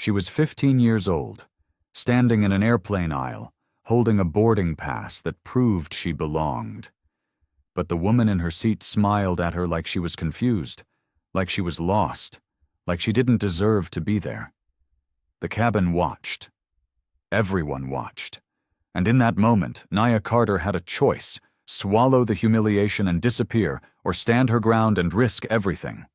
She was 15 years old, standing in an airplane aisle, holding a boarding pass that proved she belonged. But the woman in her seat smiled at her like she was confused, like she was lost, like she didn't deserve to be there. The cabin watched. Everyone watched. And in that moment, Nia Carter had a choice: swallow the humiliation and disappear, or stand her ground and risk everything.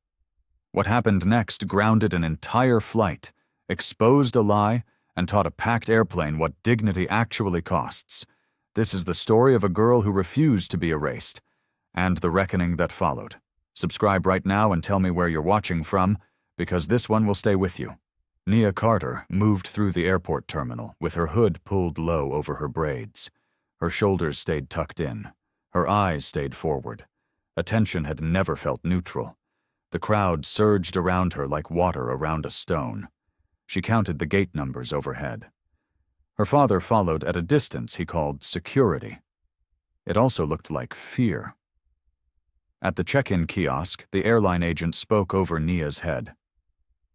What happened next grounded an entire flight, exposed a lie, and taught a packed airplane what dignity actually costs. This is the story of a girl who refused to be erased, and the reckoning that followed. Subscribe right now and tell me where you're watching from, because this one will stay with you. Nia Carter moved through the airport terminal with her hood pulled low over her braids. Her shoulders stayed tucked in. Her eyes stayed forward. Attention had never felt neutral. The crowd surged around her like water around a stone. She counted the gate numbers overhead. Her father followed at a distance he called security. It also looked like fear. At the check-in kiosk, the airline agent spoke over Nia's head.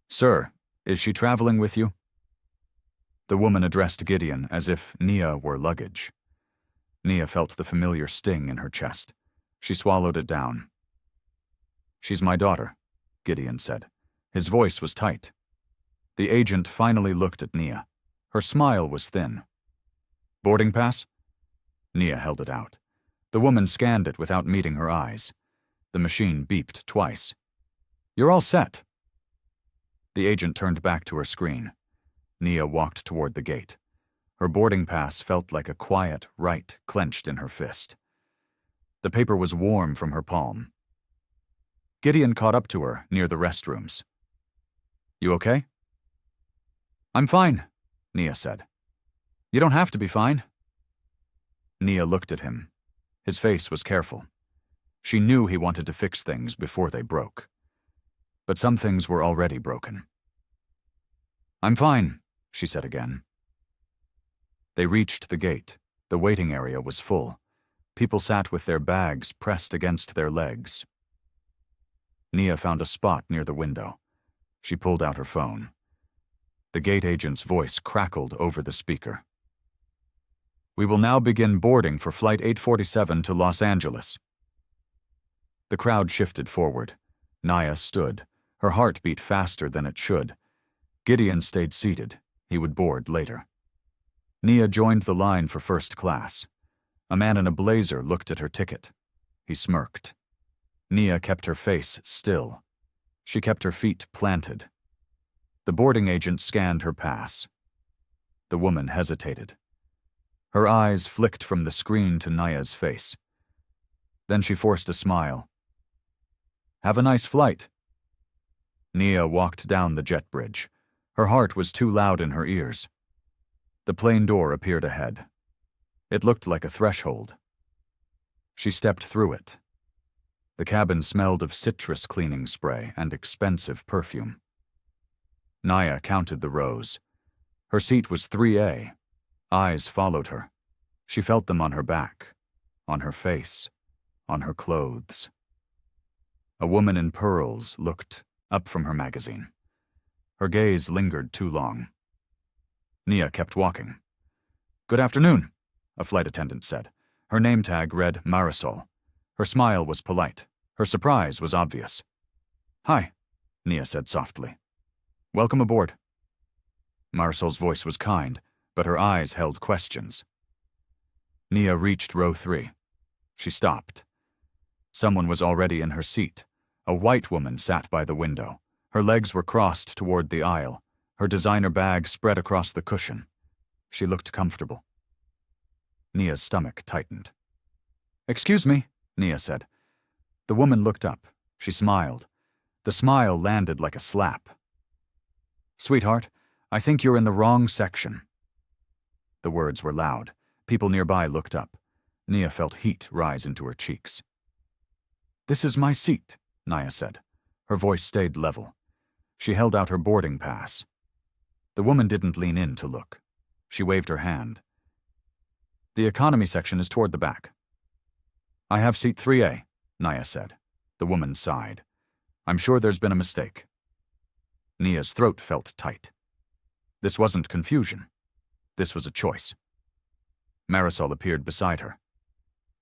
"Sir, is she traveling with you?" The woman addressed Gideon as if Nia were luggage. Nia felt the familiar sting in her chest. She swallowed it down. "She's my daughter," Gideon said. His voice was tight. The agent finally looked at Nia. Her smile was thin. "Boarding pass?" Nia held it out. The woman scanned it without meeting her eyes. The machine beeped twice. "You're all set." The agent turned back to her screen. Nia walked toward the gate. Her boarding pass felt like a quiet right clenched in her fist. The paper was warm from her palm. Gideon caught up to her near the restrooms. "You okay?" "I'm fine," Nia said. "You don't have to be fine." Nia looked at him. His face was careful. She knew he wanted to fix things before they broke. But some things were already broken. "I'm fine," she said again. They reached the gate. The waiting area was full. People sat with their bags pressed against their legs. Nia found a spot near the window. She pulled out her phone. The gate agent's voice crackled over the speaker. "We will now begin boarding for Flight 847 to Los Angeles." The crowd shifted forward. Nia stood. Her heart beat faster than it should. Gideon stayed seated. He would board later. Nia joined the line for first class. A man in a blazer looked at her ticket. He smirked. Nia kept her face still. She kept her feet planted. The boarding agent scanned her pass. The woman hesitated. Her eyes flicked from the screen to Nia's face. Then she forced a smile. "Have a nice flight." Nia walked down the jet bridge. Her heart was too loud in her ears. The plane door appeared ahead. It looked like a threshold. She stepped through it. The cabin smelled of citrus cleaning spray and expensive perfume. Nia counted the rows. Her seat was 3A. Eyes followed her. She felt them on her back, on her face, on her clothes. A woman in pearls looked up from her magazine. Her gaze lingered too long. Nia kept walking. "Good afternoon," a flight attendant said. Her name tag read Marisol. Her smile was polite. Her surprise was obvious. "Hi," Nia said softly. "Welcome aboard." Marisol's voice was kind, but her eyes held questions. Nia reached row 3. She stopped. Someone was already in her seat. A white woman sat by the window. Her legs were crossed toward the aisle. Her designer bag spread across the cushion. She looked comfortable. Nia's stomach tightened. "Excuse me," Nia said. The woman looked up. She smiled. The smile landed like a slap. "Sweetheart, I think you're in the wrong section." The words were loud. People nearby looked up. Nia felt heat rise into her cheeks. "This is my seat," Nia said. Her voice stayed level. She held out her boarding pass. The woman didn't lean in to look. She waved her hand. "The economy section is toward the back." "I have seat 3A, Nia said. The woman sighed. "I'm sure there's been a mistake." Nia's throat felt tight. This wasn't confusion. This was a choice. Marisol appeared beside her.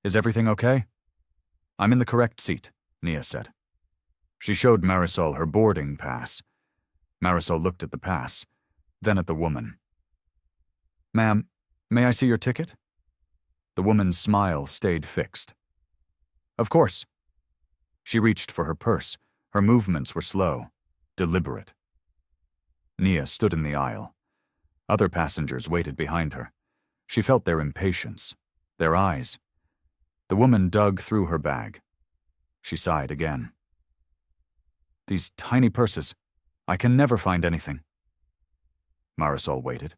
Is everything okay? I'm in the correct seat, Nia said. She showed Marisol her boarding pass. Marisol looked at the pass, then at the woman. Ma'am, may I see your ticket? The woman's smile stayed fixed. Of course. She reached for her purse. Her movements were slow, deliberate. Nia stood in the aisle. Other passengers waited behind her. She felt their impatience, their eyes. The woman dug through her bag. She sighed again. These tiny purses. I can never find anything. Marisol waited.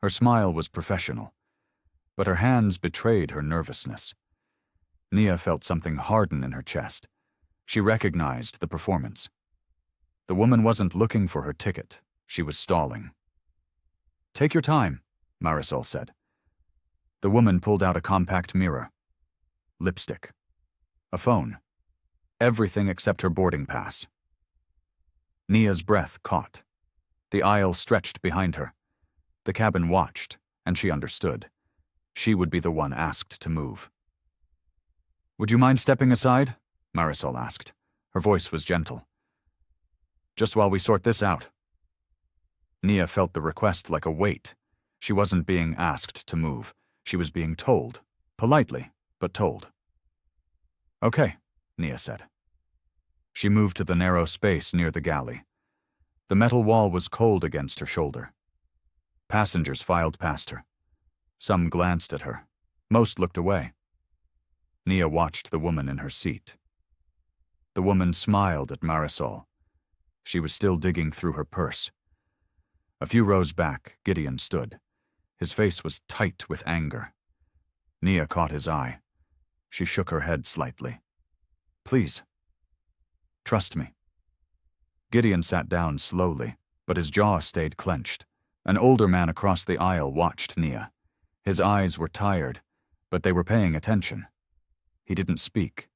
Her smile was professional, but her hands betrayed her nervousness. Nia felt something harden in her chest. She recognized the performance. The woman wasn't looking for her ticket. She was stalling. Take your time, Marisol said. The woman pulled out a compact mirror. Lipstick. A phone. Everything except her boarding pass. Nia's breath caught. The aisle stretched behind her. The cabin watched, and she understood. She would be the one asked to move. Would you mind stepping aside? Marisol asked. Her voice was gentle. Just while we sort this out. Nia felt the request like a weight. She wasn't being asked to move. She was being told. Politely, but told. Okay, Nia said. She moved to the narrow space near the galley. The metal wall was cold against her shoulder. Passengers filed past her. Some glanced at her. Most looked away. Nia watched the woman in her seat. The woman smiled at Marisol. She was still digging through her purse. A few rows back, Gideon stood. His face was tight with anger. Nia caught his eye. She shook her head slightly. Please. Trust me. Gideon sat down slowly, but his jaw stayed clenched. An older man across the aisle watched Nia. His eyes were tired, but they were paying attention. He didn't speak.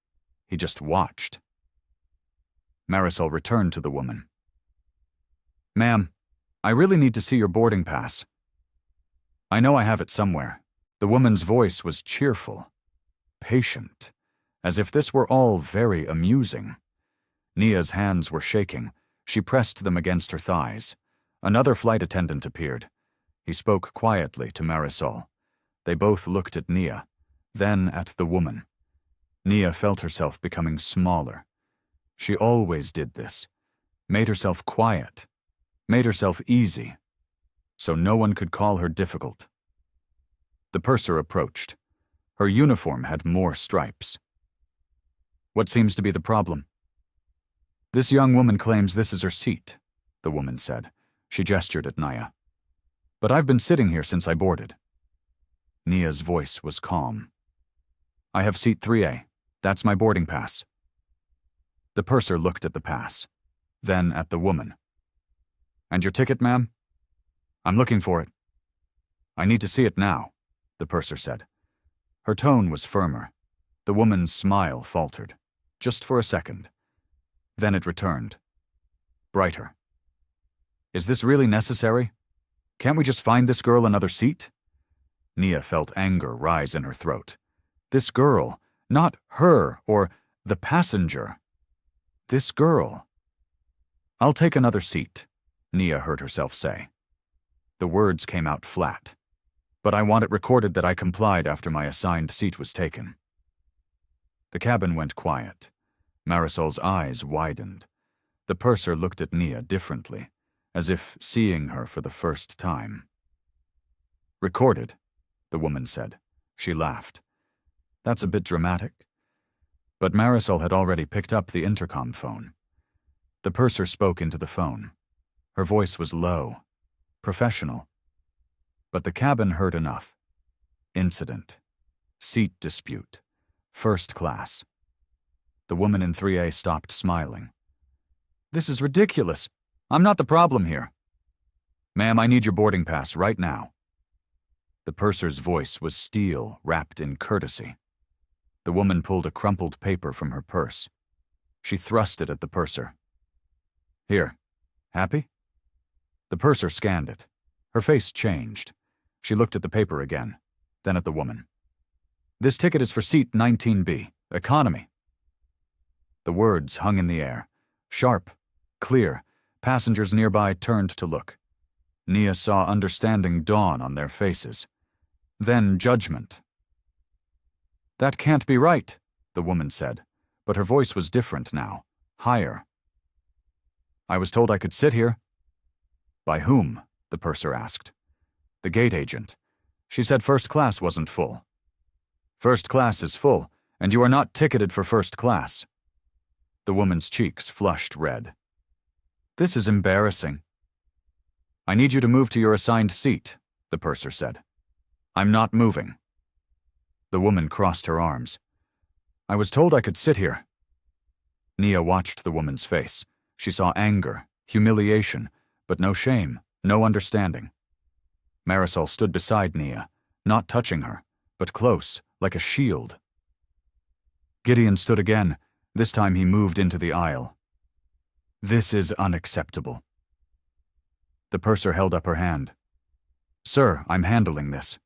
He just watched. Marisol returned to the woman. Ma'am, I really need to see your boarding pass. I know I have it somewhere. The woman's voice was cheerful, patient, as if this were all very amusing. Nia's hands were shaking. She pressed them against her thighs. Another flight attendant appeared. He spoke quietly to Marisol. They both looked at Nia, then at the woman. Nia felt herself becoming smaller. She always did this. Made herself quiet. Made herself easy. So no one could call her difficult. The purser approached. Her uniform had more stripes. What seems to be the problem? This young woman claims this is her seat, the woman said. She gestured at Nia. But I've been sitting here since I boarded. Nia's voice was calm. I have seat 3A. That's my boarding pass. The purser looked at the pass, then at the woman. And your ticket, ma'am? I'm looking for it. I need to see it now, the purser said. Her tone was firmer. The woman's smile faltered, just for a second. Then it returned, brighter. Is this really necessary? Can't we just find this girl another seat? Nia felt anger rise in her throat. This girl, not her or the passenger. This girl. I'll take another seat, Nia heard herself say. The words came out flat. But I want it recorded that I complied after my assigned seat was taken. The cabin went quiet. Marisol's eyes widened. The purser looked at Nia differently, as if seeing her for the first time. Recorded, the woman said. She laughed. That's a bit dramatic. But Marisol had already picked up the intercom phone. The purser spoke into the phone. Her voice was low, professional. But the cabin heard enough. Incident. Seat dispute. First class. The woman in 3A stopped smiling. This is ridiculous. I'm not the problem here. Ma'am, I need your boarding pass right now. The purser's voice was steel wrapped in courtesy. The woman pulled a crumpled paper from her purse. She thrust it at the purser. Here. Happy? The purser scanned it. Her face changed. She looked at the paper again, then at the woman. "This ticket is for seat 19B, economy." The words hung in the air. Sharp, clear. Passengers nearby turned to look. Nia saw understanding dawn on their faces. Then judgment. "That can't be right," the woman said, but her voice was different now, higher. "I was told I could sit here." "By whom?" the purser asked. "The gate agent. She said first class wasn't full." "First class is full, and you are not ticketed for first class." The woman's cheeks flushed red. "This is embarrassing." "I need you to move to your assigned seat," the purser said. "I'm not moving." The woman crossed her arms. "I was told I could sit here." Nia watched the woman's face. She saw anger, humiliation, but no shame, no understanding. Marisol stood beside Nia, not touching her, but close, like a shield. Gideon stood again. This time he moved into the aisle. "This is unacceptable." The purser held up her hand. "Sir, I'm handling this."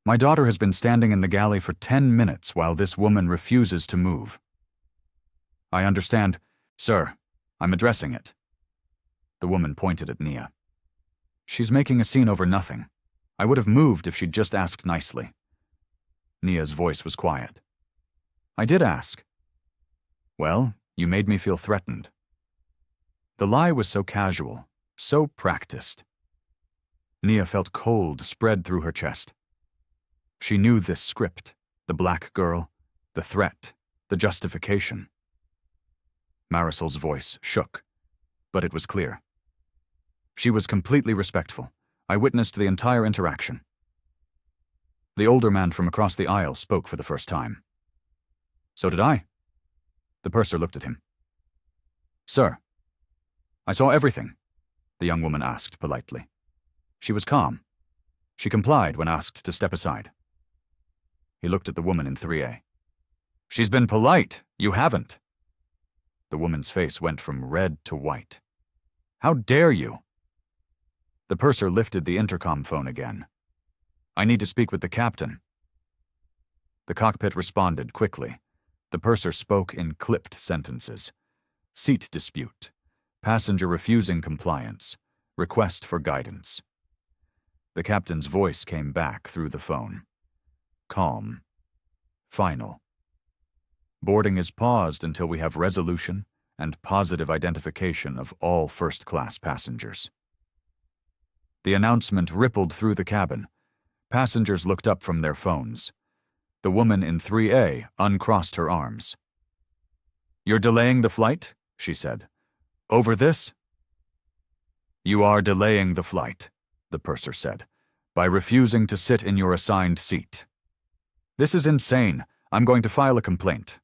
"My daughter has been standing in the galley for 10 minutes while this woman refuses to move." "I understand. Sir, I'm addressing it." The woman pointed at Nia. "She's making a scene over nothing. I would have moved if she'd just asked nicely." Nia's voice was quiet. "I did ask." "Well, you made me feel threatened." The lie was so casual, so practiced. Nia felt cold spread through her chest. She knew this script, the black girl, the threat, the justification. Marisol's voice shook, but it was clear. She was completely respectful. I witnessed the entire interaction. The older man from across the aisle spoke for the first time. "So did I." The purser looked at him. "Sir." "I saw everything," the young woman asked politely. She was calm. She complied when asked to step aside. He looked at the woman in 3A. "She's been polite. You haven't." The woman's face went from red to white. "How dare you?" The purser lifted the intercom phone again. "I need to speak with the captain." The cockpit responded quickly. The purser spoke in clipped sentences. Seat dispute. Passenger refusing compliance. Request for guidance. The captain's voice came back through the phone. Calm. Final. Boarding is paused until we have resolution and positive identification of all first-class passengers. The announcement rippled through the cabin. Passengers looked up from their phones. The woman in 3A uncrossed her arms. "You're delaying the flight?" she said. "Over this?" "You are delaying the flight," the purser said, "by refusing to sit in your assigned seat." "This is insane. I'm going to file a complaint."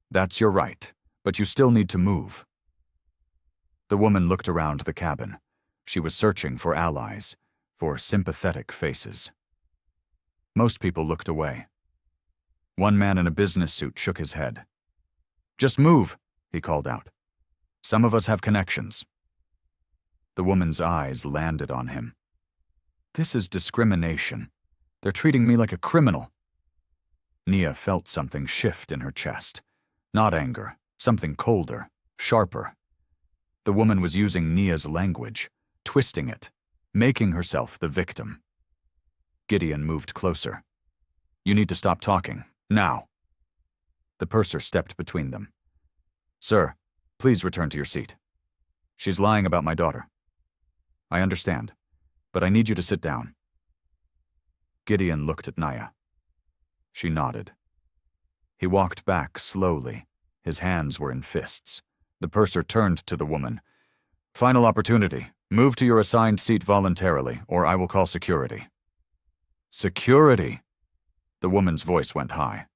"That's your right, but you still need to move." The woman looked around the cabin. She was searching for allies, for sympathetic faces. Most people looked away. One man in a business suit shook his head. "Just move," he called out. "Some of us have connections." The woman's eyes landed on him. "This is discrimination. They're treating me like a criminal." Nia felt something shift in her chest. Not anger, something colder, sharper. The woman was using Nia's language, twisting it, making herself the victim. Gideon moved closer. "You need to stop talking, now." The purser stepped between them. "Sir, please return to your seat. She's lying about my daughter." "I understand, but I need you to sit down." Gideon looked at Nia. She nodded. He walked back slowly. His hands were in fists. The purser turned to the woman. "Final opportunity. Move to your assigned seat voluntarily, or I will call security." "Security?" The woman's voice went high.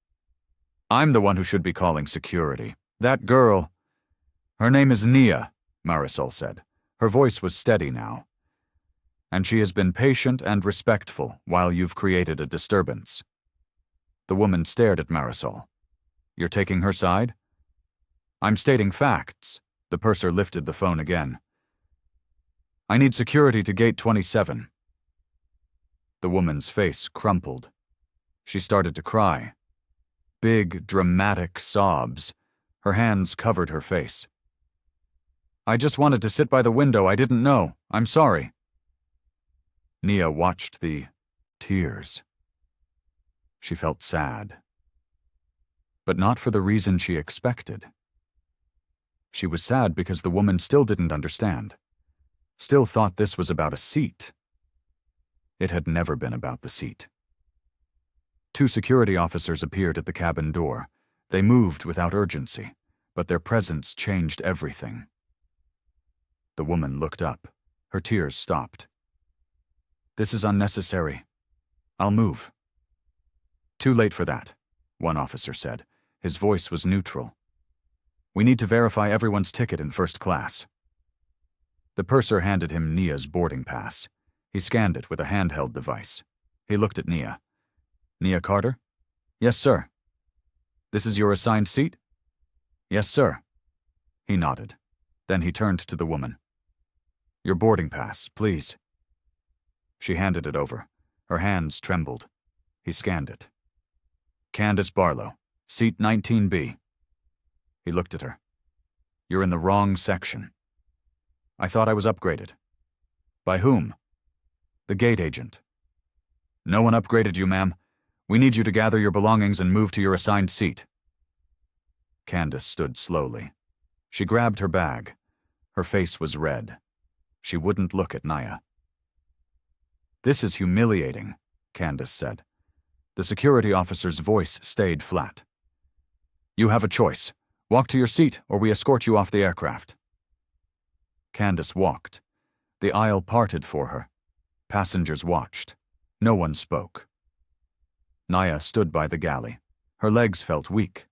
"I'm the one who should be calling security. That girl—" "Her name is Nia," Marisol said. Her voice was steady now. "And she has been patient and respectful while you've created a disturbance." The woman stared at Marisol. "You're taking her side?" "I'm stating facts." The purser lifted the phone again. I need security to gate 27. The woman's face crumpled. She started to cry. Big, dramatic sobs. Her hands covered her face. I just wanted to sit by the window. I didn't know. I'm sorry. Nia watched the tears. She felt sad. But not for the reason she expected. She was sad because the woman still didn't understand. Still thought this was about a seat. It had never been about the seat. 2 security officers appeared at the cabin door. They moved without urgency, but their presence changed everything. The woman looked up. Her tears stopped. This is unnecessary. I'll move. Too late for that, one officer said. His voice was neutral. We need to verify everyone's ticket in first class. The purser handed him Nia's boarding pass. He scanned it with a handheld device. He looked at Nia. Nia Carter? Yes, sir. This is your assigned seat? Yes, sir. He nodded. Then he turned to the woman. Your boarding pass, please. She handed it over. Her hands trembled. He scanned it. Candace Barlow, seat 19B. He looked at her. You're in the wrong section. I thought I was upgraded. By whom? The gate agent. No one upgraded you, ma'am. We need you to gather your belongings and move to your assigned seat. Candace stood slowly. She grabbed her bag. Her face was red. She wouldn't look at Nia. This is humiliating, Candace said. The security officer's voice stayed flat. You have a choice. Walk to your seat, or we escort you off the aircraft. Candace walked. The aisle parted for her. Passengers watched. No one spoke. Nia stood by the galley. Her legs felt weak.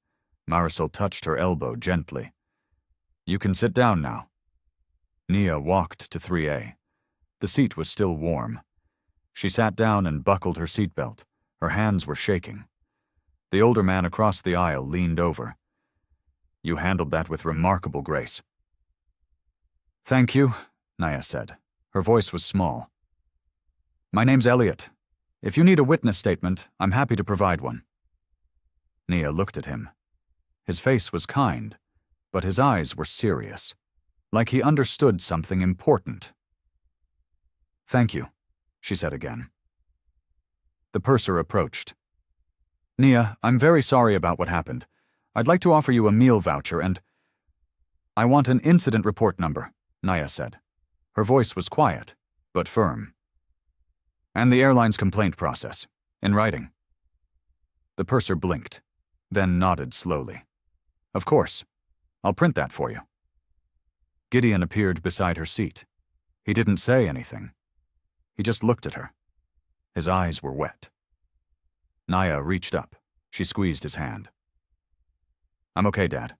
Marisol touched her elbow gently. You can sit down now. Nia walked to 3A. The seat was still warm. She sat down and buckled her seatbelt. Her hands were shaking. The older man across the aisle leaned over. You handled that with remarkable grace. Thank you, Nia said. Her voice was small. My name's Elliot. If you need a witness statement, I'm happy to provide one. Nia looked at him. His face was kind, but his eyes were serious, like he understood something important. Thank you, she said again. The purser approached. Nia, I'm very sorry about what happened. I'd like to offer you a meal voucher and... I want an incident report number, Nia said. Her voice was quiet, but firm. And the airline's complaint process, in writing. The purser blinked, then nodded slowly. Of course. I'll print that for you. Gideon appeared beside her seat. He didn't say anything. He just looked at her. His eyes were wet. Nia reached up. She squeezed his hand. I'm okay, Dad.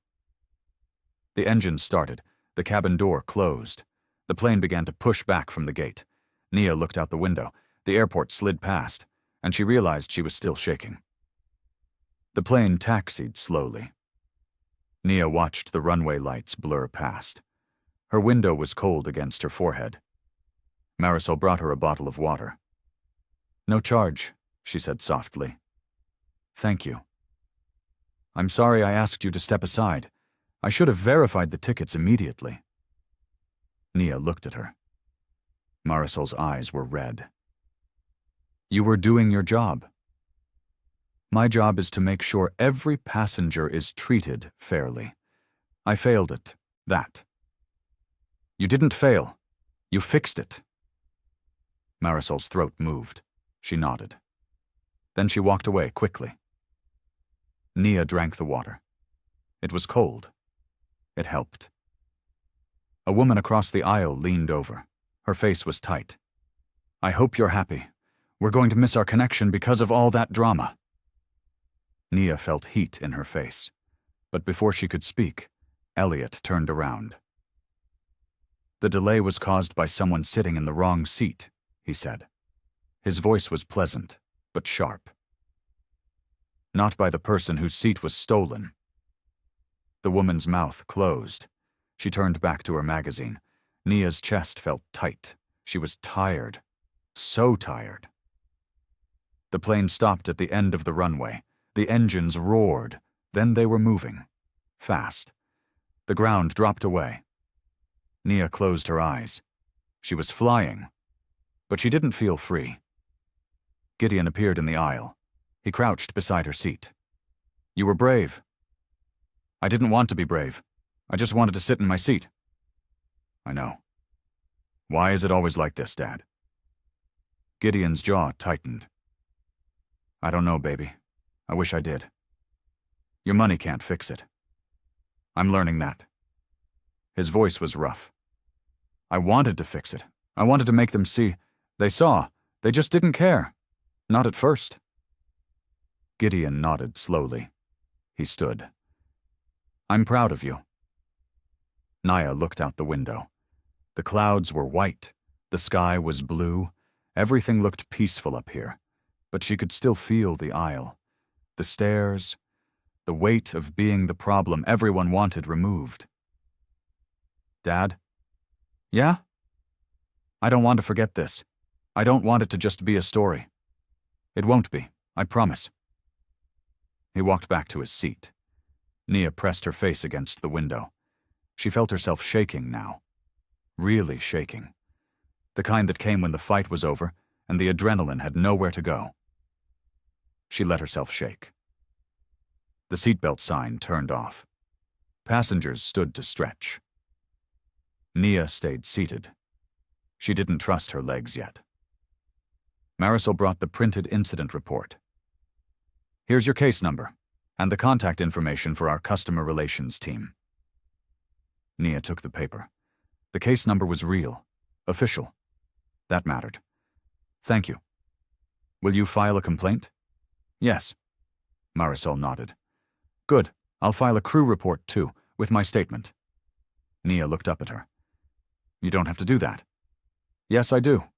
The engine started. The cabin door closed. The plane began to push back from the gate. Nia looked out the window. The airport slid past, and she realized she was still shaking. The plane taxied slowly. Nia watched the runway lights blur past. Her window was cold against her forehead. Marisol brought her a bottle of water. No charge, she said softly. Thank you. I'm sorry I asked you to step aside. I should have verified the tickets immediately. Nia looked at her. Marisol's eyes were red. You were doing your job. My job is to make sure every passenger is treated fairly. I failed at that. You didn't fail. You fixed it. Marisol's throat moved. She nodded. Then she walked away quickly. Nia drank the water. It was cold. It helped. A woman across the aisle leaned over. Her face was tight. I hope you're happy. We're going to miss our connection because of all that drama. Nia felt heat in her face. But before she could speak, Elliot turned around. The delay was caused by someone sitting in the wrong seat, he said. His voice was pleasant, but sharp. Not by the person whose seat was stolen. The woman's mouth closed. She turned back to her magazine. Nia's chest felt tight. She was tired. So tired. The plane stopped at the end of the runway. The engines roared. Then they were moving. Fast. The ground dropped away. Nia closed her eyes. She was flying. But she didn't feel free. Gideon appeared in the aisle. He crouched beside her seat. "You were brave." "I didn't want to be brave. I just wanted to sit in my seat." "I know. Why is it always like this, Dad?" Gideon's jaw tightened. "I don't know, baby. I wish I did. Your money can't fix it. I'm learning that." His voice was rough. "I wanted to fix it. I wanted to make them see. They saw. They just didn't care. Not at first." Gideon nodded slowly. He stood. "I'm proud of you." Nia looked out the window. The clouds were white. The sky was blue. Everything looked peaceful up here. But she could still feel the aisle. The stairs. The weight of being the problem everyone wanted removed. "Dad?" "Yeah?" "I don't want to forget this. I don't want it to just be a story. It won't be, I promise." He walked back to his seat. Nia pressed her face against the window. She felt herself shaking now. Really shaking. The kind that came when the fight was over and the adrenaline had nowhere to go. She let herself shake. The seatbelt sign turned off. Passengers stood to stretch. Nia stayed seated. She didn't trust her legs yet. Marisol brought the printed incident report. "Here's your case number and the contact information for our customer relations team." Nia took the paper. The case number was real, official. That mattered. "Thank you. Will you file a complaint?" "Yes." Marisol nodded. "Good. I'll file a crew report, too, with my statement." Nia looked up at her. "You don't have to do that." "Yes, I do."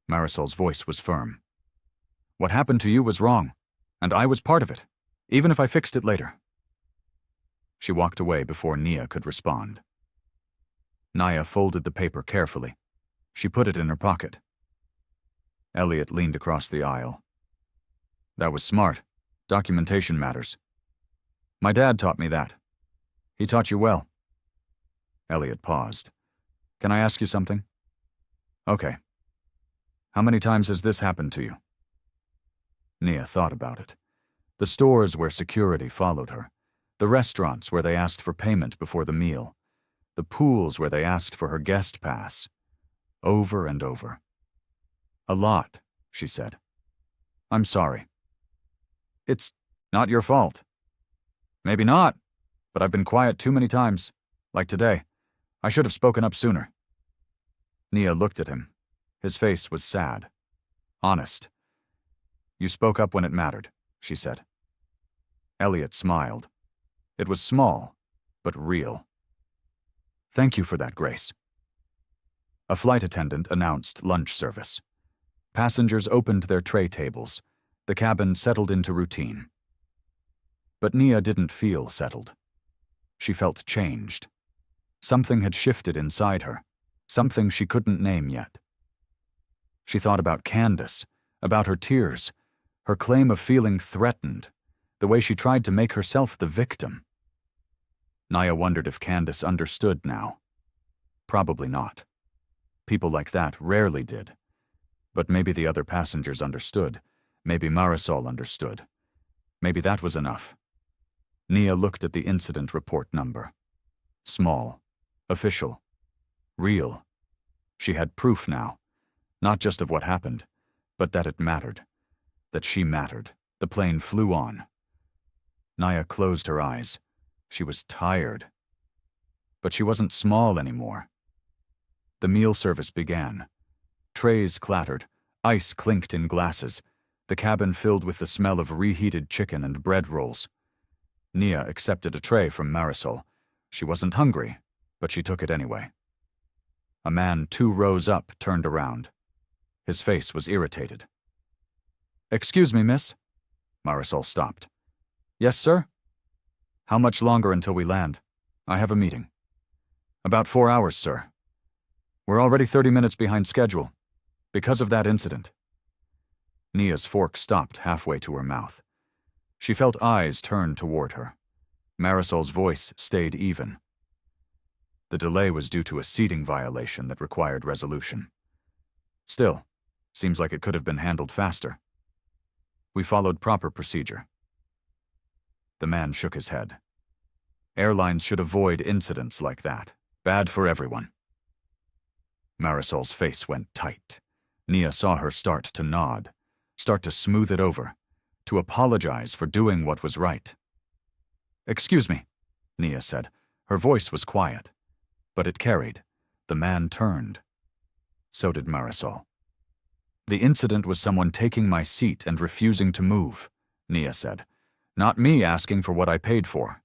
Marisol's voice was firm. "What happened to you was wrong, and I was part of it, even if I fixed it later." She walked away before Nia could respond. Nia folded the paper carefully. She put it in her pocket. Elliot leaned across the aisle. "That was smart. Documentation matters. My dad taught me that. He taught you well." Elliot paused. "Can I ask you something?" "Okay. How many times has this happened to you?" Nia thought about it. The stores where security followed her. The restaurants where they asked for payment before the meal. The pools where they asked for her guest pass. Over and over. "A lot," she said. "I'm sorry." "It's not your fault." "Maybe not, but I've been quiet too many times. Like today. I should have spoken up sooner." Nia looked at him. His face was sad. Honest. "You spoke up when it mattered," she said. Elliot smiled. It was small, but real. "Thank you for that, Grace." A flight attendant announced lunch service. Passengers opened their tray tables. The cabin settled into routine. But Nia didn't feel settled. She felt changed. Something had shifted inside her, something she couldn't name yet. She thought about Candace, about her tears, her claim of feeling threatened, the way she tried to make herself the victim. Nia wondered if Candace understood now. Probably not. People like that rarely did. But maybe the other passengers understood. Maybe Marisol understood. Maybe that was enough. Nia looked at the incident report number. Small. Official. Real. She had proof now. Not just of what happened, but that it mattered. That she mattered. The plane flew on. Nia closed her eyes. She was tired. But she wasn't small anymore. The meal service began. Trays clattered. Ice clinked in glasses. The cabin filled with the smell of reheated chicken and bread rolls. Nia accepted a tray from Marisol. She wasn't hungry, but she took it anyway. A man 2 rows up turned around. His face was irritated. "Excuse me, miss." Marisol stopped. "Yes, sir?" "How much longer until we land? I have a meeting." "About 4 hours, sir. We're already 30 minutes behind schedule, because of that incident. Nia's fork stopped halfway to her mouth. She felt eyes turn toward her. Marisol's voice stayed even. The delay was due to a seating violation that required resolution. Still, seems like it could have been handled faster. We followed proper procedure. The man shook his head. Airlines should avoid incidents like that. Bad for everyone. Marisol's face went tight. Nia saw her start to nod, start to smooth it over, to apologize for doing what was right. "Excuse me," Nia said. Her voice was quiet, but it carried. The man turned. So did Marisol. "The incident was someone taking my seat and refusing to move," Nia said. "Not me asking for what I paid for."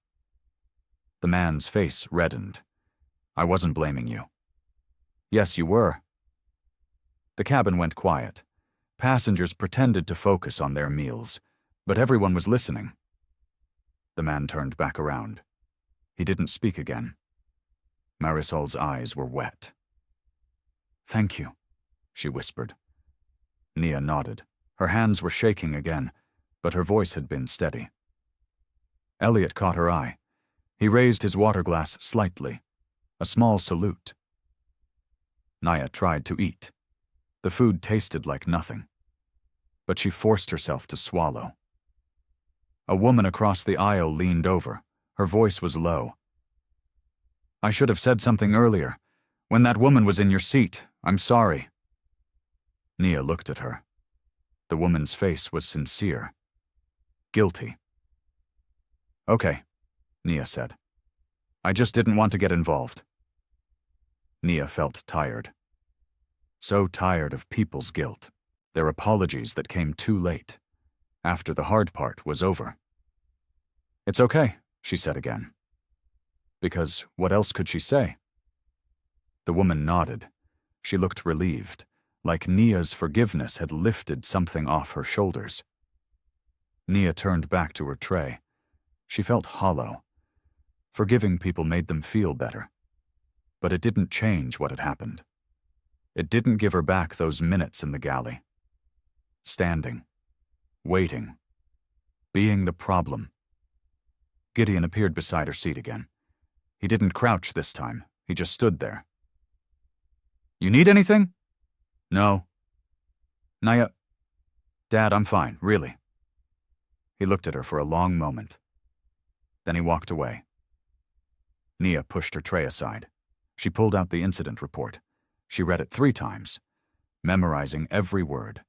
The man's face reddened. "I wasn't blaming you." "Yes, you were." The cabin went quiet. Passengers pretended to focus on their meals, but everyone was listening. The man turned back around. He didn't speak again. Marisol's eyes were wet. "Thank you," she whispered. Nia nodded. Her hands were shaking again, but her voice had been steady. Elliot caught her eye. He raised his water glass slightly, a small salute. Nia tried to eat. The food tasted like nothing, but she forced herself to swallow. A woman across the aisle leaned over. Her voice was low. "I should have said something earlier. When that woman was in your seat, I'm sorry." Nia looked at her. The woman's face was sincere. Guilty. "Okay," Nia said. "I just didn't want to get involved." Nia felt tired. So tired of people's guilt, their apologies that came too late, after the hard part was over. "It's okay," she said again. Because what else could she say? The woman nodded. She looked relieved, like Nia's forgiveness had lifted something off her shoulders. Nia turned back to her tray. She felt hollow. Forgiving people made them feel better. But it didn't change what had happened. It didn't give her back those minutes in the galley. Standing. Waiting. Being the problem. Gideon appeared beside her seat again. He didn't crouch this time. He just stood there. "You need anything?" "No." "Nia..." "Dad, I'm fine, really." He looked at her for a long moment. Then he walked away. Nia pushed her tray aside. She pulled out the incident report. She read it 3 times, memorizing every word.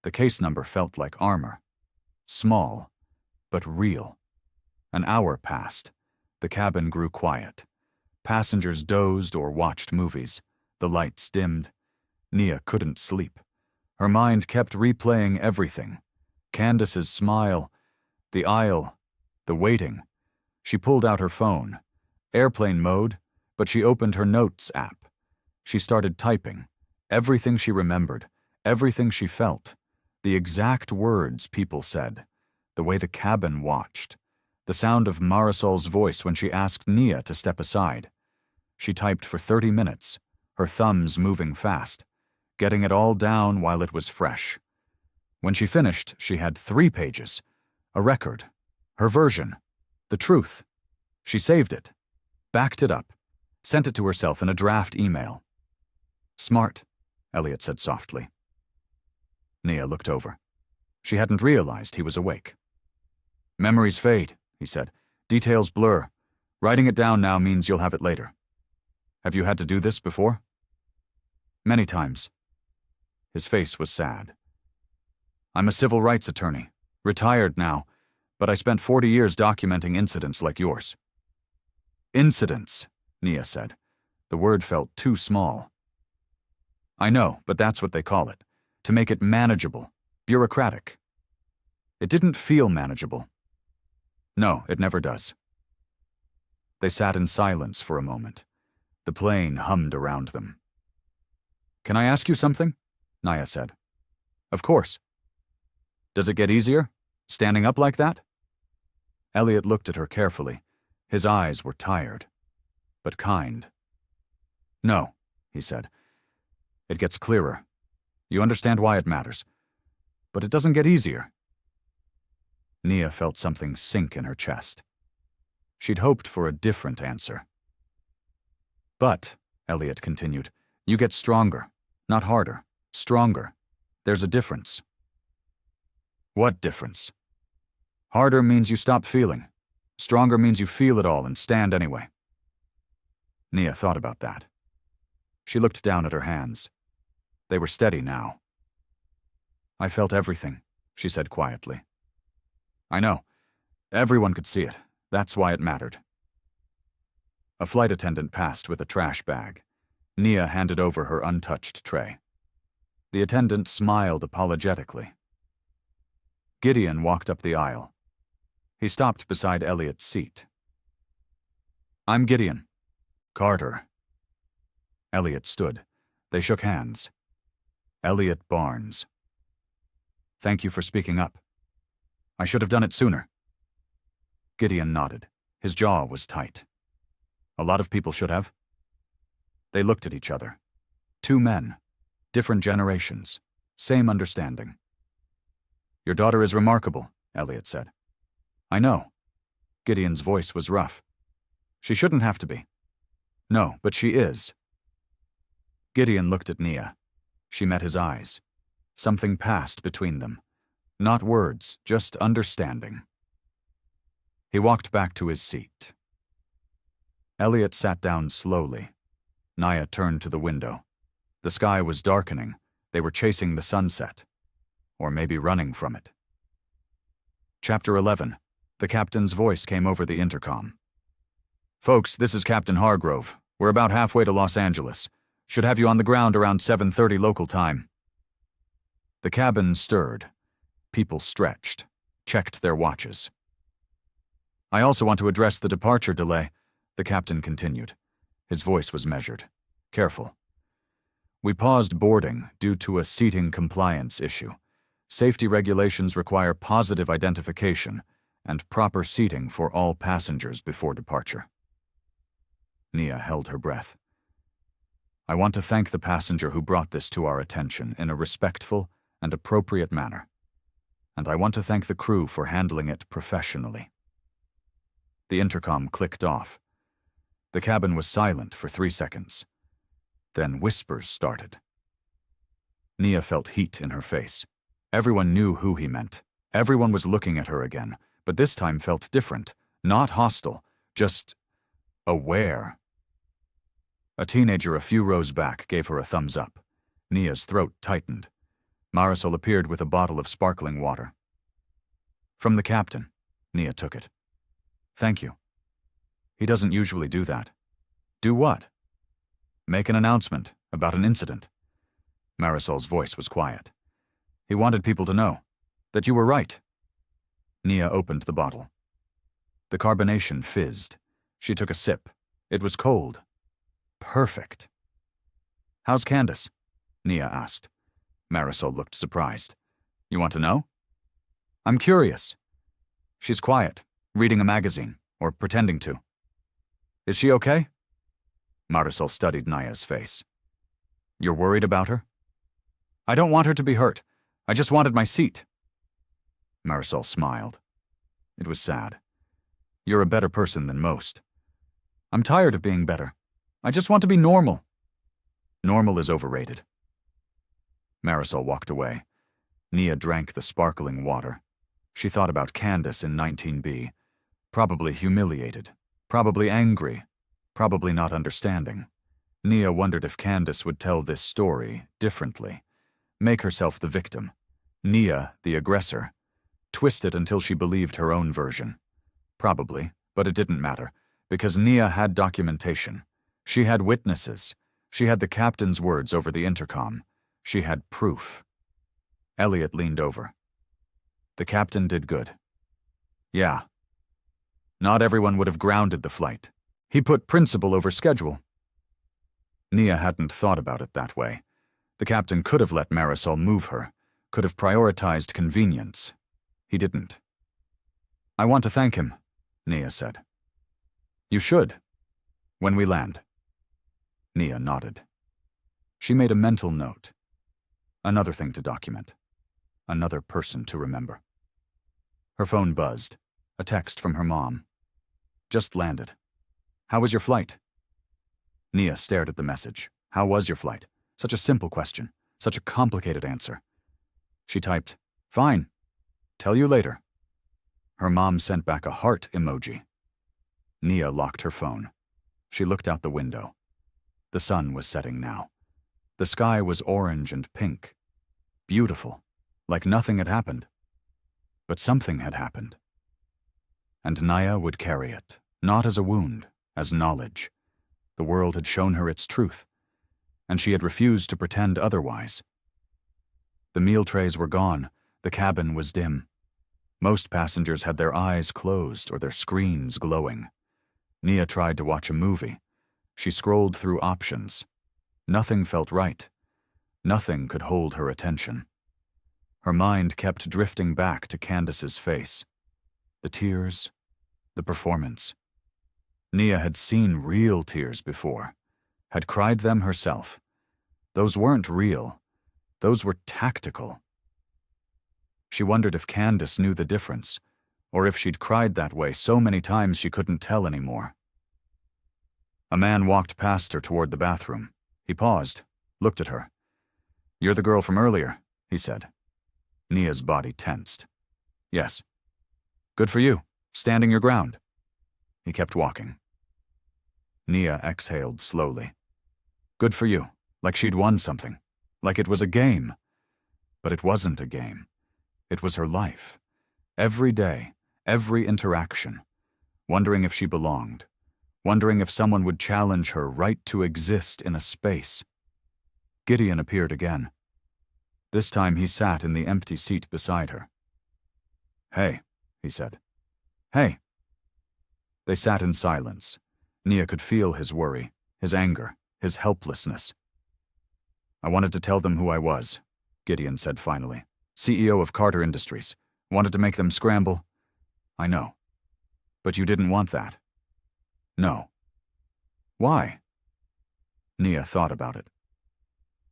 The case number felt like armor. Small, but real. An hour passed. The cabin grew quiet. Passengers dozed or watched movies. The lights dimmed. Nia couldn't sleep. Her mind kept replaying everything. Candace's smile, the aisle, the waiting. She pulled out her phone. Airplane mode, but she opened her notes app. She started typing. Everything she remembered, everything she felt. The exact words people said. The way the cabin watched. The sound of Marisol's voice when she asked Nia to step aside. She typed for 30 minutes, her thumbs moving fast, getting it all down while it was fresh. When she finished, she had 3 pages. A record. Her version. The truth. She saved it. Backed it up. Sent it to herself in a draft email. "Smart," Elliot said softly. Nia looked over. She hadn't realized he was awake. "Memories fade," he said. "Details blur. Writing it down now means you'll have it later. Have you had to do this before?" "Many times." His face was sad. "I'm a civil rights attorney, retired now, but I spent 40 years documenting incidents like yours." "Incidents," Nia said. The word felt too small. "I know, but that's what they call it. To make it manageable, bureaucratic." It didn't feel manageable. No, it never does. They sat in silence for a moment. The plane hummed around them. "Can I ask you something?" Nia said. "Of course." "Does it get easier, standing up like that?" Elliot looked at her carefully. His eyes were tired, but kind. "No," he said. It gets clearer. You understand why it matters. But it doesn't get easier. Nia felt something sink in her chest. She'd hoped for a different answer. But, Elliot continued, you get stronger, not harder, stronger. There's a difference. What difference? Harder means you stop feeling. Stronger means you feel it all and stand anyway. Nia thought about that. She looked down at her hands. They were steady now. I felt everything, she said quietly. I know. Everyone could see it. That's why it mattered. A flight attendant passed with a trash bag. Nia handed over her untouched tray. The attendant smiled apologetically. Gideon walked up the aisle. He stopped beside Elliot's seat. I'm Gideon. Carter. Elliot stood. They shook hands. Elliot Barnes. Thank you for speaking up. I should have done it sooner. Gideon nodded. His jaw was tight. A lot of people should have. They looked at each other. Two men. Different generations. Same understanding. Your daughter is remarkable, Elliot said. I know. Gideon's voice was rough. She shouldn't have to be. No, but she is. Gideon looked at Nia. She met his eyes. Something passed between them. Not words, just understanding. He walked back to his seat. Elliot sat down slowly. Nia turned to the window. The sky was darkening. They were chasing the sunset. Or maybe running from it. Chapter 11. The captain's voice came over the intercom. Folks, this is Captain Hargrove. We're about halfway to Los Angeles. Should have you on the ground around 7:30 local time. The cabin stirred. People stretched, checked their watches. I also want to address the departure delay, the captain continued. His voice was measured, careful. We paused boarding due to a seating compliance issue. Safety regulations require positive identification and proper seating for all passengers before departure. Nia held her breath. I want to thank the passenger who brought this to our attention in a respectful and appropriate manner. And I want to thank the crew for handling it professionally. The intercom clicked off. The cabin was silent for 3 seconds. Then whispers started. Nia felt heat in her face. Everyone knew who he meant. Everyone was looking at her again, but this time felt different, not hostile, just aware. A teenager a few rows back gave her a thumbs up. Nia's throat tightened. Marisol appeared with a bottle of sparkling water. From the captain, Nia took it. Thank you. He doesn't usually do that. Do what? Make an announcement about an incident. Marisol's voice was quiet. He wanted people to know that you were right. Nia opened the bottle. The carbonation fizzed. She took a sip. It was cold. Perfect. How's Candace? Nia asked. Marisol looked surprised. You want to know? I'm curious. She's quiet, reading a magazine, or pretending to. Is she okay? Marisol studied Nia's face. You're worried about her? I don't want her to be hurt. I just wanted my seat. Marisol smiled. It was sad. You're a better person than most. I'm tired of being better. I just want to be normal. Normal is overrated. Marisol walked away. Nia drank the sparkling water. She thought about Candace in 19B. Probably humiliated. Probably angry. Probably not understanding. Nia wondered if Candace would tell this story differently. Make herself the victim. Nia, the aggressor. Twist it until she believed her own version. Probably, but it didn't matter, because Nia had documentation. She had witnesses. She had the captain's words over the intercom. She had proof. Elliot leaned over. The captain did good. Yeah. Not everyone would have grounded the flight. He put principle over schedule. Nia hadn't thought about it that way. The captain could have let Marisol move her, could have prioritized convenience. He didn't. I want to thank him, Nia said. You should. When we land. Nia nodded. She made a mental note. Another thing to document. Another person to remember. Her phone buzzed. A text from her mom. Just landed. How was your flight? Nia stared at the message. How was your flight? Such a simple question. Such a complicated answer. She typed, fine. Tell you later. Her mom sent back a heart emoji. Nia locked her phone. She looked out the window. The sun was setting now. The sky was orange and pink. Beautiful, like nothing had happened. But something had happened. And Nia would carry it, not as a wound, as knowledge. The world had shown her its truth, and she had refused to pretend otherwise. The meal trays were gone. The cabin was dim. Most passengers had their eyes closed or their screens glowing. Nia tried to watch a movie. She scrolled through options. Nothing felt right. Nothing could hold her attention. Her mind kept drifting back to Candace's face. The tears, the performance. Nia had seen real tears before, had cried them herself. Those weren't real. Those were tactical. She wondered if Candace knew the difference, or if she'd cried that way so many times she couldn't tell anymore. A man walked past her toward the bathroom. He paused, looked at her. You're the girl from earlier, he said. Nia's body tensed. Yes. Good for you, standing your ground. He kept walking. Nia exhaled slowly. Good for you, like she'd won something, like it was a game. But it wasn't a game. It was her life. Every day, every interaction. Wondering if she belonged. Wondering if someone would challenge her right to exist in a space. Gideon appeared again. This time he sat in the empty seat beside her. Hey, he said. Hey. They sat in silence. Nia could feel his worry, his anger, his helplessness. I wanted to tell them who I was, Gideon said finally. CEO of Carter Industries. Wanted to make them scramble. I know. But you didn't want that. No. Why? Nia thought about it.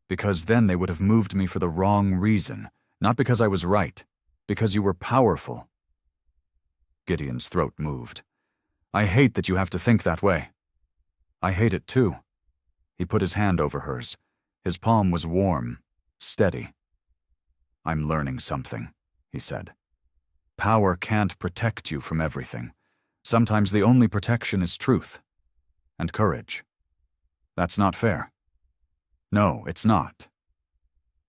Because then they would have moved me for the wrong reason, not because I was right, because you were powerful. Gideon's throat moved. I hate that you have to think that way. I hate it too. He put his hand over hers. His palm was warm, steady. I'm learning something, he said. Power can't protect you from everything. Sometimes the only protection is truth. And courage. That's not fair. No, it's not.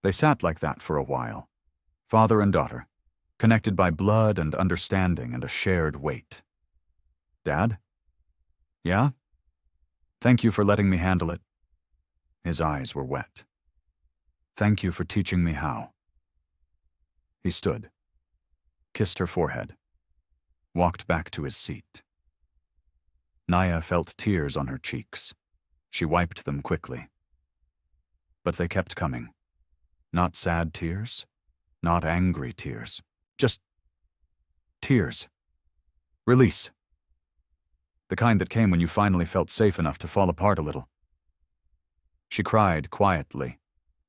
They sat like that for a while. Father and daughter, connected by blood and understanding and a shared weight. Dad? Yeah? Thank you for letting me handle it. His eyes were wet. Thank you for teaching me how. He stood, kissed her forehead, walked back to his seat. Nia felt tears on her cheeks. She wiped them quickly. But they kept coming. Not sad tears, not angry tears, just tears. Release. The kind that came when you finally felt safe enough to fall apart a little. She cried quietly,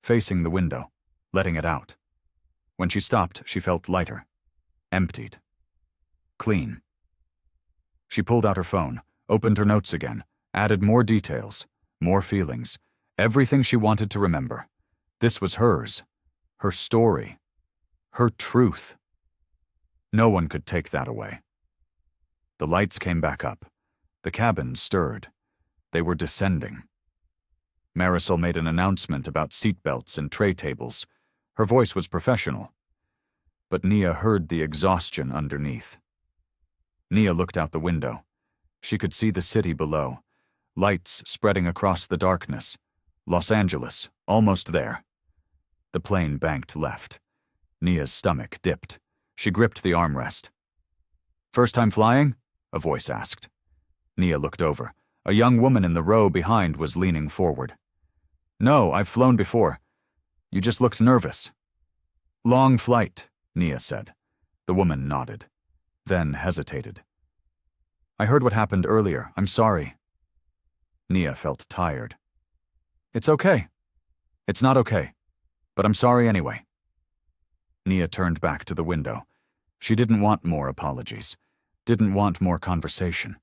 facing the window, letting it out. When she stopped, she felt lighter, emptied, clean. She pulled out her phone, opened her notes again, added more details, more feelings, everything she wanted to remember. This was hers, her story, her truth. No one could take that away. The lights came back up. The cabin stirred. They were descending. Marisol made an announcement about seatbelts and tray tables. Her voice was professional. But Nia heard the exhaustion underneath. Nia looked out the window. She could see the city below, lights spreading across the darkness. Los Angeles, almost there. The plane banked left. Nia's stomach dipped. She gripped the armrest. First time flying? A voice asked. Nia looked over. A young woman in the row behind was leaning forward. No, I've flown before. You just looked nervous. Long flight, Nia said. The woman nodded, then hesitated. I heard what happened earlier. I'm sorry. Nia felt tired. It's okay. It's not okay, but I'm sorry anyway. Nia turned back to the window. She didn't want more apologies, didn't want more conversation.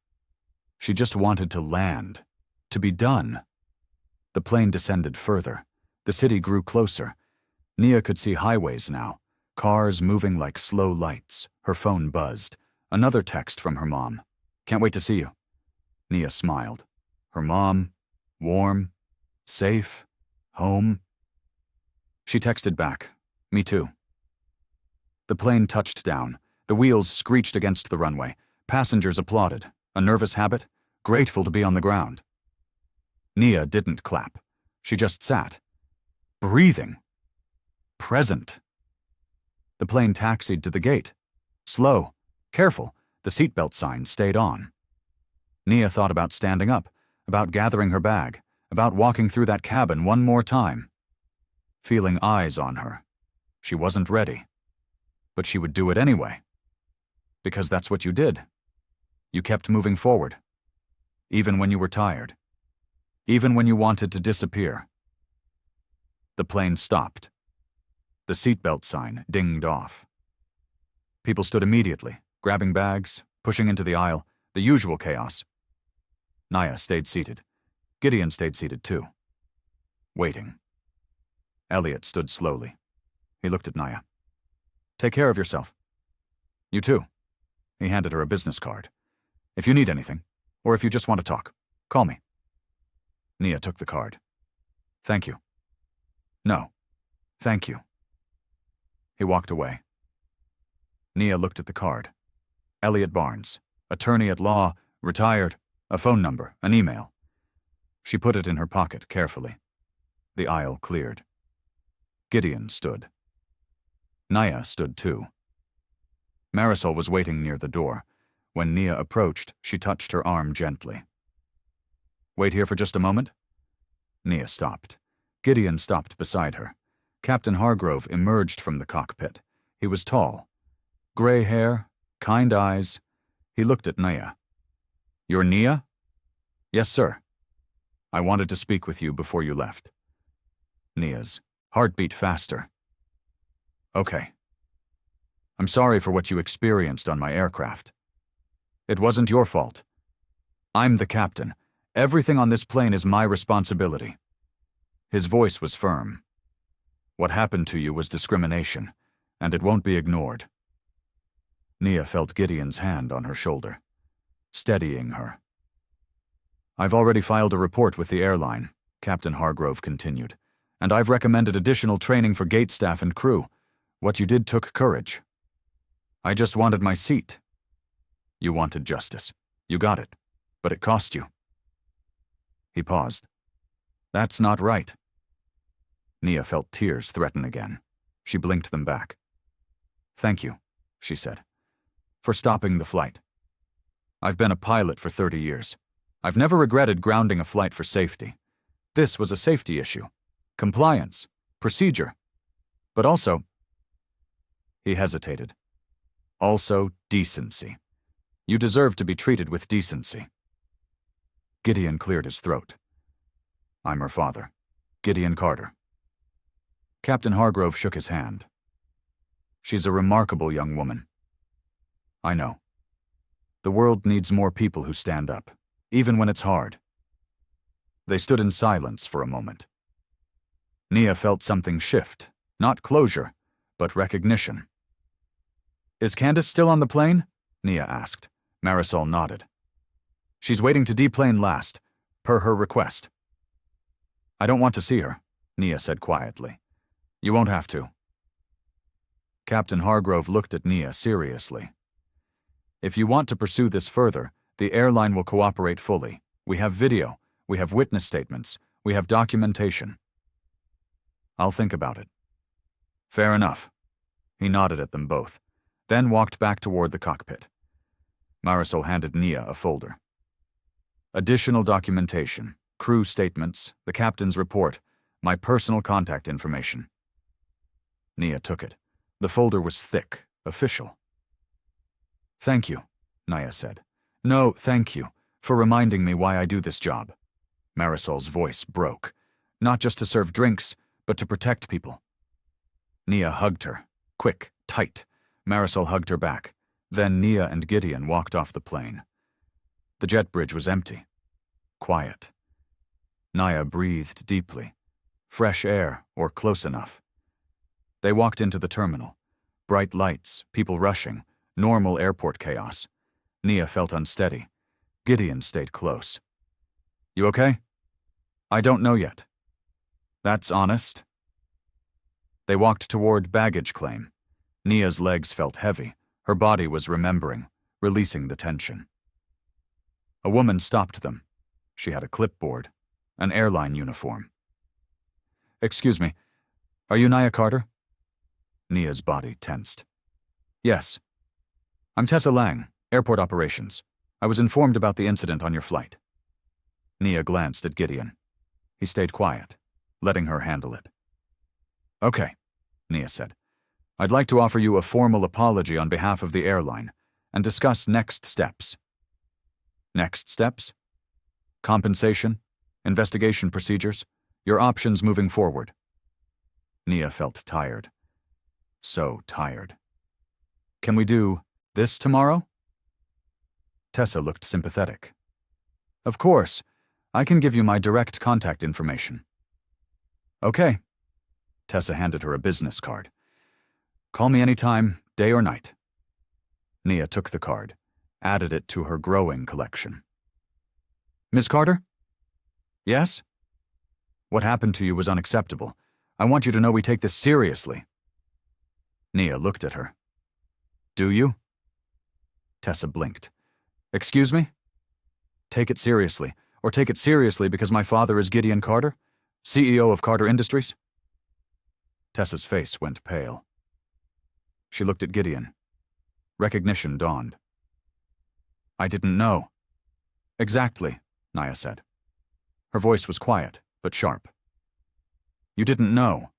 She just wanted to land, to be done. The plane descended further. The city grew closer. Nia could see highways now, cars moving like slow lights. Her phone buzzed. Another text from her mom. Can't wait to see you. Nia smiled. Her mom, warm, safe, home. She texted back, me too. The plane touched down. The wheels screeched against the runway. Passengers applauded. A nervous habit, grateful to be on the ground. Nia didn't clap. She just sat, breathing, present. The plane taxied to the gate. Slow, careful, the seatbelt sign stayed on. Nia thought about standing up, about gathering her bag, about walking through that cabin one more time. Feeling eyes on her. She wasn't ready. But she would do it anyway. Because that's what you did. You kept moving forward. Even when you were tired. Even when you wanted to disappear. The plane stopped. The seatbelt sign dinged off. People stood immediately, grabbing bags, pushing into the aisle, the usual chaos. Nia stayed seated. Gideon stayed seated too. Waiting. Elliot stood slowly. He looked at Nia. Take care of yourself. You too. He handed her a business card. If you need anything, or if you just want to talk, call me. Nia took the card. Thank you. No. Thank you. He walked away. Nia looked at the card. Elliot Barnes, attorney at law, retired, a phone number, an email. She put it in her pocket carefully. The aisle cleared. Gideon stood. Nia stood too. Marisol was waiting near the door. When Nia approached, she touched her arm gently. Wait here for just a moment? Nia stopped. Gideon stopped beside her. Captain Hargrove emerged from the cockpit. He was tall. Gray hair, kind eyes. He looked at Nia. You're Nia? Yes, sir. I wanted to speak with you before you left. Nia's heart beat faster. Okay. I'm sorry for what you experienced on my aircraft. It wasn't your fault. I'm the captain. Everything on this plane is my responsibility. His voice was firm. What happened to you was discrimination, and it won't be ignored. Nia felt Gideon's hand on her shoulder, steadying her. I've already filed a report with the airline, Captain Hargrove continued, and I've recommended additional training for gate staff and crew. What you did took courage. I just wanted my seat. You wanted justice. You got it, but it cost you. He paused. That's not right. Nia felt tears threaten again. She blinked them back. Thank you, she said, for stopping the flight. I've been a pilot for 30 years. I've never regretted grounding a flight for safety. This was a safety issue. Compliance. Procedure. But also... He hesitated. Also decency. You deserve to be treated with decency. Gideon cleared his throat. I'm her father, Gideon Carter. Captain Hargrove shook his hand. She's a remarkable young woman. I know. The world needs more people who stand up, even when it's hard. They stood in silence for a moment. Nia felt something shift, not closure, but recognition. Is Candace still on the plane? Nia asked. Marisol nodded. She's waiting to deplane last, per her request. I don't want to see her, Nia said quietly. You won't have to. Captain Hargrove looked at Nia seriously. If you want to pursue this further, the airline will cooperate fully. We have video, we have witness statements, we have documentation. I'll think about it. Fair enough. He nodded at them both, then walked back toward the cockpit. Marisol handed Nia a folder. Additional documentation, crew statements, the captain's report, my personal contact information. Nia took it. The folder was thick, official. Thank you, Nia said. No, thank you, for reminding me why I do this job. Marisol's voice broke. Not just to serve drinks, but to protect people. Nia hugged her. Quick, tight. Marisol hugged her back. Then Nia and Gideon walked off the plane. The jet bridge was empty. Quiet. Nia breathed deeply. Fresh air, or close enough. They walked into the terminal. Bright lights, people rushing, normal airport chaos. Nia felt unsteady. Gideon stayed close. You okay? I don't know yet. That's honest. They walked toward baggage claim. Nia's legs felt heavy. Her body was remembering, releasing the tension. A woman stopped them. She had a clipboard, an airline uniform. Excuse me, are you Nia Carter? Nia's body tensed. Yes. I'm Tessa Lang, airport operations. I was informed about the incident on your flight. Nia glanced at Gideon. He stayed quiet, letting her handle it. Okay, Nia said. I'd like to offer you a formal apology on behalf of the airline and discuss next steps. Next steps? Compensation? Investigation procedures? Your options moving forward. Nia felt tired. So tired. Can we do this tomorrow? Tessa looked sympathetic. Of course. I can give you my direct contact information. Okay. Tessa handed her a business card. Call me anytime, day or night. Nia took the card, added it to her growing collection. Ms. Carter? Yes? What happened to you was unacceptable. I want you to know we take this seriously. Nia looked at her. Do you? Tessa blinked. Excuse me? Take it seriously, or take it seriously because my father is Gideon Carter, CEO of Carter Industries? Tessa's face went pale. She looked at Gideon. Recognition dawned. I didn't know. Exactly, Nia said. Her voice was quiet, but sharp. You didn't know.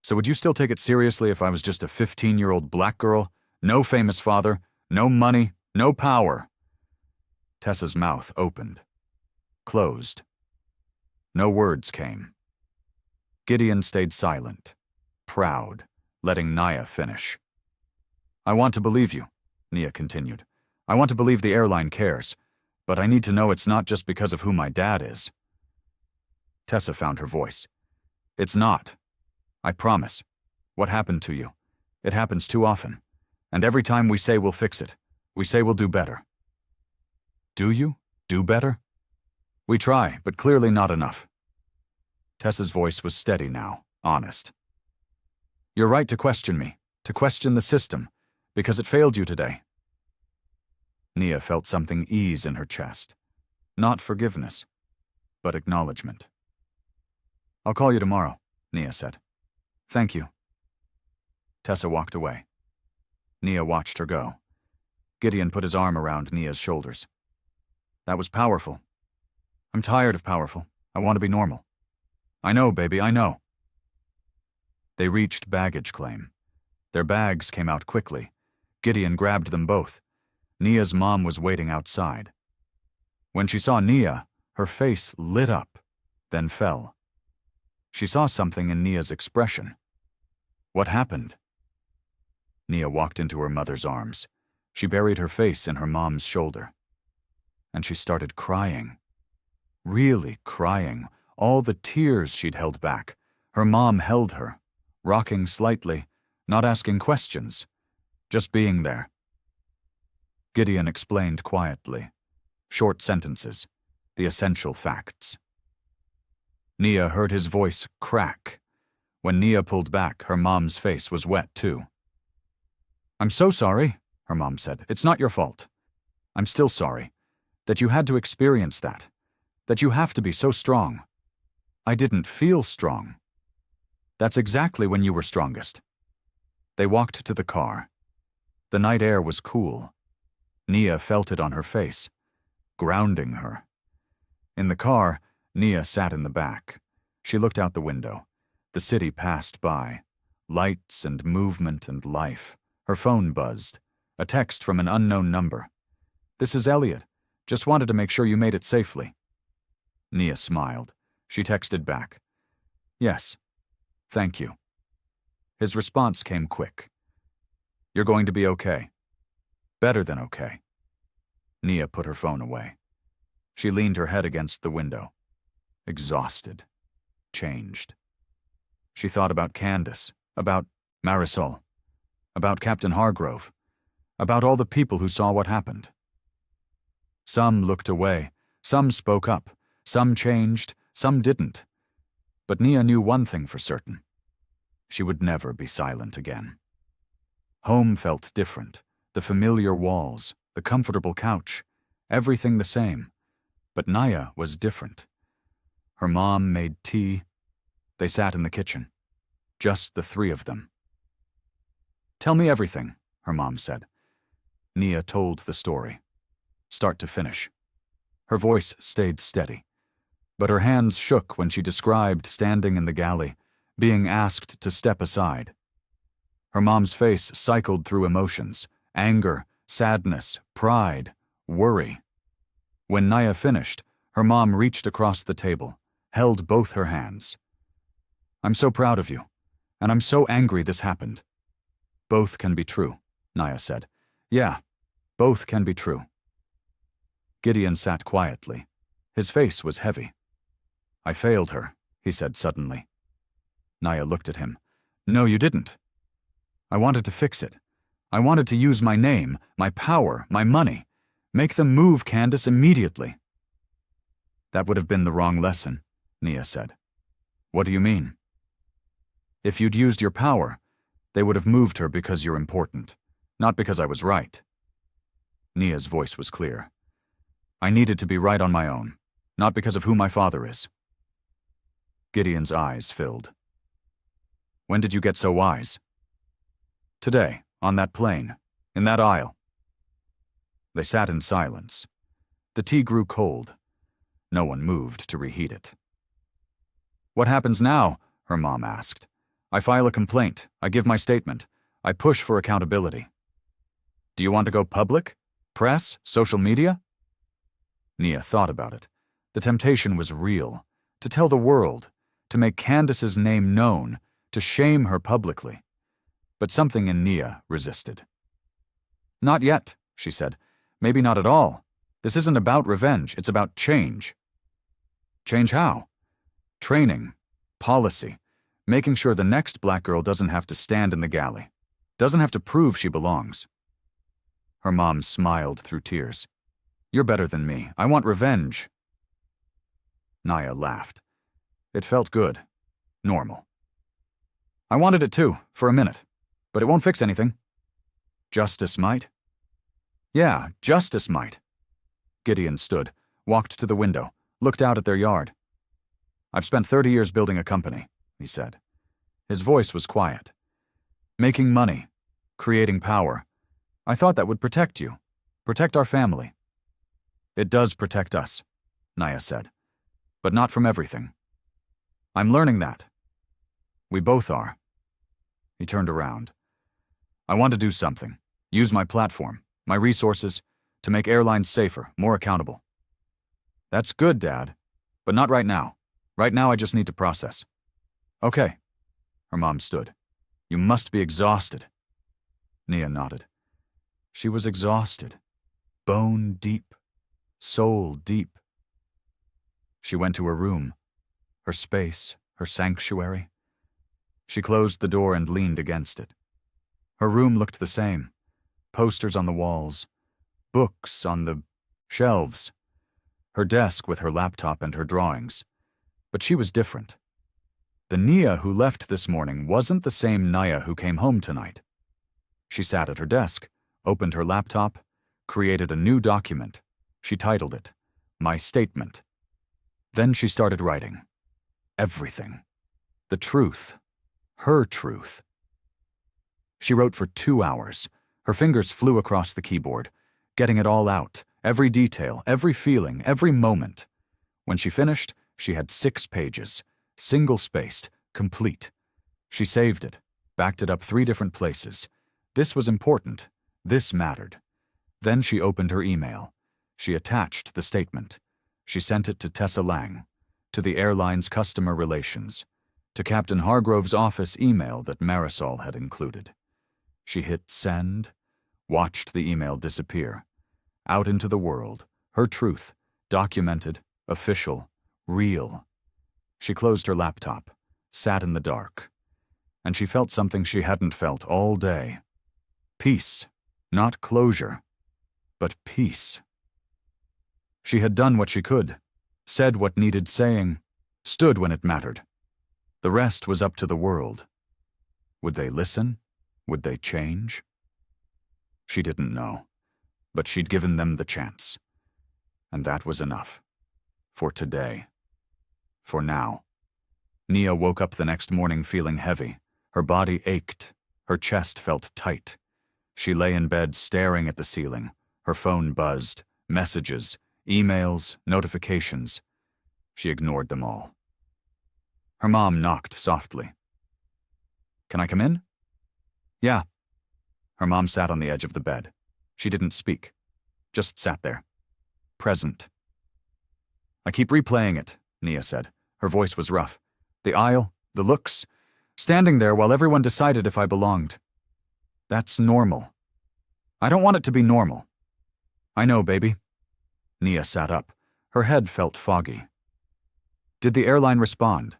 So would you still take it seriously if I was just a 15-year-old black girl, no famous father, no money, no power? Tessa's mouth opened. Closed. No words came. Gideon stayed silent, proud, letting Nia finish. I want to believe you, Nia continued. I want to believe the airline cares, but I need to know it's not just because of who my dad is. Tessa found her voice. It's not. I promise. What happened to you? It happens too often. And every time we say we'll fix it, we say we'll do better. Do you? Do better? We try, but clearly not enough. Tessa's voice was steady now, honest. You're right to question me, to question the system, because it failed you today. Nia felt something ease in her chest. Not forgiveness, but acknowledgement. I'll call you tomorrow, Nia said. Thank you. Tessa walked away. Nia watched her go. Gideon put his arm around Nia's shoulders. That was powerful. I'm tired of powerful. I want to be normal. I know, baby, I know. They reached baggage claim. Their bags came out quickly. Gideon grabbed them both. Nia's mom was waiting outside. When she saw Nia, her face lit up, then fell. She saw something in Nia's expression. What happened? Nia walked into her mother's arms. She buried her face in her mom's shoulder. And she started crying. Really crying, all the tears she'd held back. Her mom held her, rocking slightly, not asking questions, just being there. Gideon explained quietly. Short sentences, the essential facts. Nia heard his voice crack. When Nia pulled back, her mom's face was wet too. I'm so sorry, her mom said. It's not your fault. I'm still sorry that you had to experience that you have to be so strong. I didn't feel strong. That's exactly when you were strongest. They walked to the car. The night air was cool. Nia felt it on her face, grounding her. In the car, Nia sat in the back. She looked out the window. The city passed by. Lights and movement and life. Her phone buzzed. A text from an unknown number. This is Elliot. Just wanted to make sure you made it safely. Nia smiled. She texted back. Yes. Thank you. His response came quick. You're going to be okay. Better than okay. Nia put her phone away. She leaned her head against the window. Exhausted. Changed. She thought about Candace, about Marisol, about Captain Hargrove, about all the people who saw what happened. Some looked away, some spoke up, some changed, some didn't. But Nia knew one thing for certain. She would never be silent again. Home felt different, the familiar walls, the comfortable couch, everything the same. But Nia was different. Her mom made tea. They sat in the kitchen. Just the three of them. Tell me everything, her mom said. Nia told the story, start to finish. Her voice stayed steady, but her hands shook when she described standing in the galley, being asked to step aside. Her mom's face cycled through emotions, anger, sadness, pride, worry. When Nia finished, her mom reached across the table, held both her hands. I'm so proud of you, and I'm so angry this happened. Both can be true, Nia said. Yeah, both can be true. Gideon sat quietly. His face was heavy. I failed her, he said suddenly. Nia looked at him. No, you didn't. I wanted to fix it. I wanted to use my name, my power, my money. Make them move Candace immediately. That would have been the wrong lesson, Nia said. What do you mean? If you'd used your power, they would have moved her because you're important, not because I was right. Nia's voice was clear. I needed to be right on my own, not because of who my father is. Gideon's eyes filled. When did you get so wise? Today, on that plane, in that aisle. They sat in silence. The tea grew cold. No one moved to reheat it. What happens now? Her mom asked. I file a complaint. I give my statement. I push for accountability. Do you want to go public? Press? Social media? Nia thought about it. The temptation was real. To tell the world. To make Candace's name known. To shame her publicly. But something in Nia resisted. Not yet, she said. Maybe not at all. This isn't about revenge. It's about change. Change how? Training. Policy. Making sure the next black girl doesn't have to stand in the galley. Doesn't have to prove she belongs. Her mom smiled through tears. You're better than me. I want revenge. Nia laughed. It felt good. Normal. I wanted it too, for a minute. But it won't fix anything. Justice might. Yeah, justice might. Gideon stood, walked to the window, looked out at their yard. I've spent 30 years building a company, he said. His voice was quiet. Making money, creating power. I thought that would protect you, protect our family. It does protect us, Nia said, but not from everything. I'm learning that. We both are. He turned around. I want to do something, use my platform, my resources, to make airlines safer, more accountable. That's good, Dad, but not right now. Right now I just need to process. Okay. Her mom stood. You must be exhausted. Nia nodded. She was exhausted. Bone deep. Soul deep. She went to her room. Her space, her sanctuary. She closed the door and leaned against it. Her room looked the same. Posters on the walls. Books on the shelves. Her desk with her laptop and her drawings. But she was different. The Nia who left this morning wasn't the same Nia who came home tonight. She sat at her desk, opened her laptop, created a new document. She titled it, My Statement. Then she started writing. Everything. The truth. Her truth. She wrote for 2 hours. Her fingers flew across the keyboard, getting it all out, every detail, every feeling, every moment. When she finished, she had 6 pages, single-spaced, complete. She saved it, backed it up 3 different places. This was important. This mattered. Then she opened her email. She attached the statement. She sent it to Tessa Lang, to the airline's customer relations, to Captain Hargrove's office email that Marisol had included. She hit send, watched the email disappear. Out into the world, her truth, documented, official, real. She closed her laptop, sat in the dark, and she felt something she hadn't felt all day. Peace, not closure, but peace. She had done what she could, said what needed saying, stood when it mattered. The rest was up to the world. Would they listen? Would they change? She didn't know, but she'd given them the chance. And that was enough. For today. For now. Nia woke up the next morning feeling heavy. Her body ached. Her chest felt tight. She lay in bed staring at the ceiling. Her phone buzzed. Messages, emails, notifications. She ignored them all. Her mom knocked softly. "Can I come in?" "Yeah." Her mom sat on the edge of the bed. She didn't speak. Just sat there. Present. "I keep replaying it," Nia said. Her voice was rough. "The aisle, the looks, standing there while everyone decided if I belonged. That's normal. I don't want it to be normal." "I know, baby." Nia sat up. Her head felt foggy. "Did the airline respond?"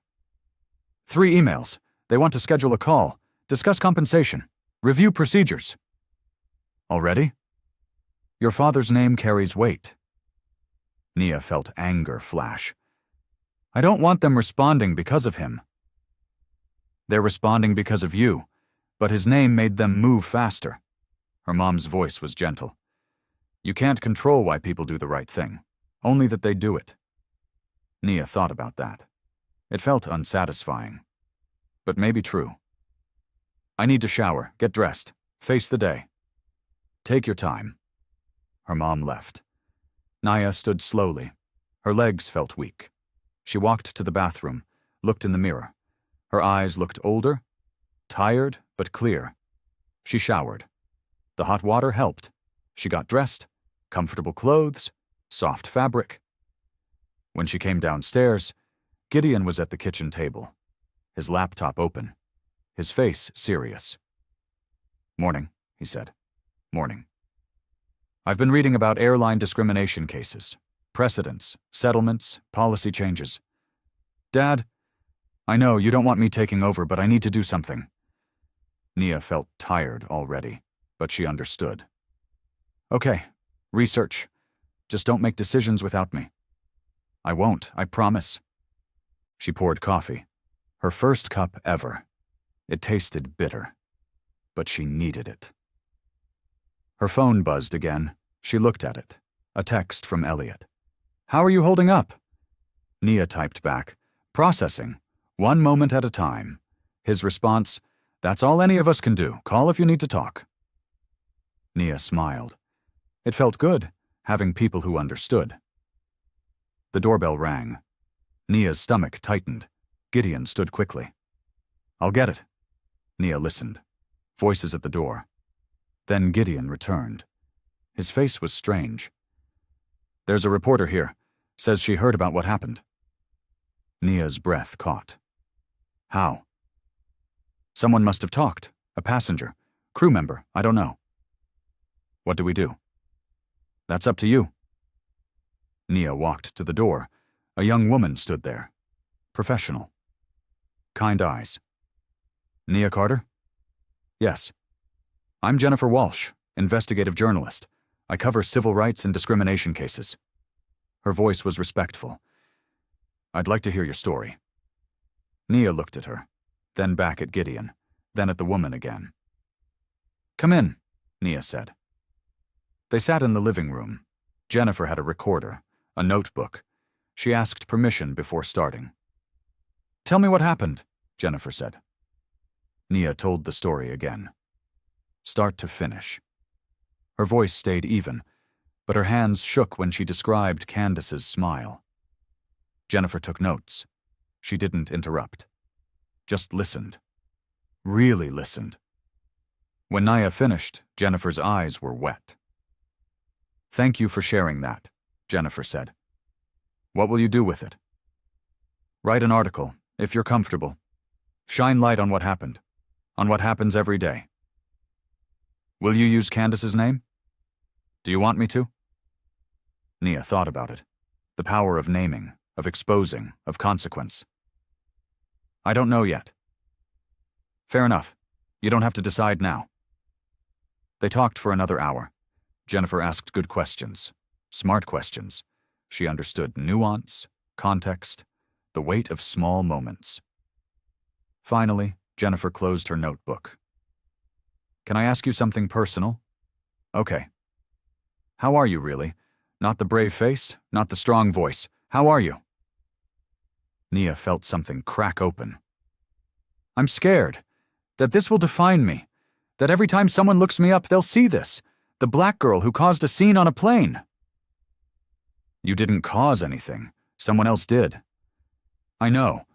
3 emails. They want to schedule a call, discuss compensation, review procedures." "Already?" "Your father's name carries weight." Nia felt anger flash. "I don't want them responding because of him." "They're responding because of you, but his name made them move faster." Her mom's voice was gentle. "You can't control why people do the right thing, only that they do it." Nia thought about that. It felt unsatisfying, but maybe true. "I need to shower, get dressed, face the day." "Take your time." Her mom left. Nia stood slowly. Her legs felt weak. She walked to the bathroom, looked in the mirror. Her eyes looked older, tired but clear. She showered. The hot water helped. She got dressed, comfortable clothes, soft fabric. When she came downstairs, Gideon was at the kitchen table, his laptop open, his face serious. "Morning," he said. "Morning. I've been reading about airline discrimination cases, precedents, settlements, policy changes. Dad, I know you don't want me taking over, but I need to do something." Nia felt tired already, but she understood. "Okay, research. Just don't make decisions without me." "I won't, I promise." She poured coffee, her first cup ever. It tasted bitter, but she needed it. Her phone buzzed again. She looked at it. A text from Elliot. "How are you holding up?" Nia typed back, "Processing, 1 moment at a time." His response, "That's all any of us can do. Call if you need to talk." Nia smiled. It felt good, having people who understood. The doorbell rang. Nia's stomach tightened. Gideon stood quickly. "I'll get it." Nia listened. Voices at the door. Then Gideon returned. His face was strange. "There's a reporter here. Says she heard about what happened." Nia's breath caught. "How?" "Someone must have talked. A passenger. Crew member. I don't know." "What do we do?" "That's up to you." Nia walked to the door. A young woman stood there. Professional. Kind eyes. "Nia Carter?" "Yes." "I'm Jennifer Walsh, investigative journalist. I cover civil rights and discrimination cases." Her voice was respectful. "I'd like to hear your story." Nia looked at her, then back at Gideon, then at the woman again. "Come in," Nia said. They sat in the living room. Jennifer had a recorder, a notebook. She asked permission before starting. "Tell me what happened," Jennifer said. Nia told the story again. Start to finish. Her voice stayed even, but her hands shook when she described Candace's smile. Jennifer took notes. She didn't interrupt. Just listened. Really listened. When Nia finished, Jennifer's eyes were wet. "Thank you for sharing that," Jennifer said. "What will you do with it?" "Write an article, if you're comfortable. Shine light on what happened. On what happens every day. Will you use Candace's name? Do you want me to? Nia thought about it. The power of naming, of exposing, of consequence. I don't know yet. Fair enough. You don't have to decide now. They talked for another hour. Jennifer asked good questions. Smart questions. She understood nuance, context, the weight of small moments. Finally, Jennifer closed her notebook. Can I ask you something personal? Okay. How are you, really? Not the brave face, not the strong voice. How are you? Nia felt something crack open. I'm scared that this will define me, that every time someone looks me up, they'll see this, the black girl who caused a scene on a plane. You didn't cause anything. Someone else did. I know,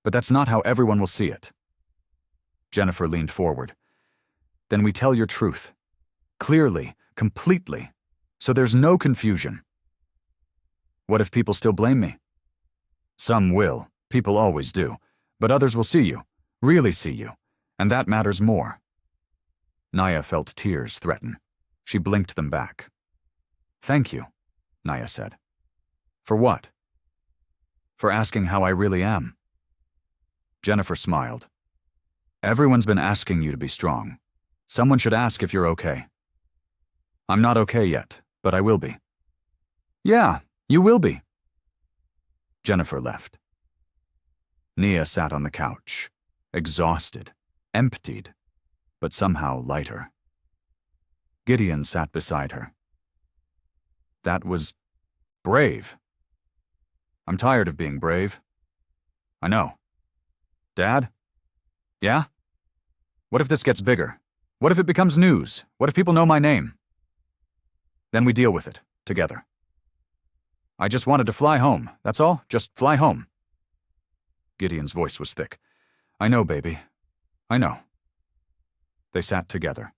but that's not how everyone will see it. Jennifer leaned forward. Then we tell your truth. Clearly, completely, so there's no confusion. What if people still blame me? Some will, people always do, but others will see you, really see you, and that matters more. Nia felt tears threaten. She blinked them back. Thank you, Nia said. For what? For asking how I really am. Jennifer smiled. Everyone's been asking you to be strong. Someone should ask if you're okay. I'm not okay yet, but I will be. Yeah, you will be. Jennifer left. Nia sat on the couch, exhausted, emptied, but somehow lighter. Gideon sat beside her. That was brave. I'm tired of being brave. I know. Dad? Yeah? What if this gets bigger? What if it becomes news? What if people know my name? Then we deal with it, together. I just wanted to fly home, that's all, just fly home. Gideon's voice was thick. I know, baby. I know. They sat together,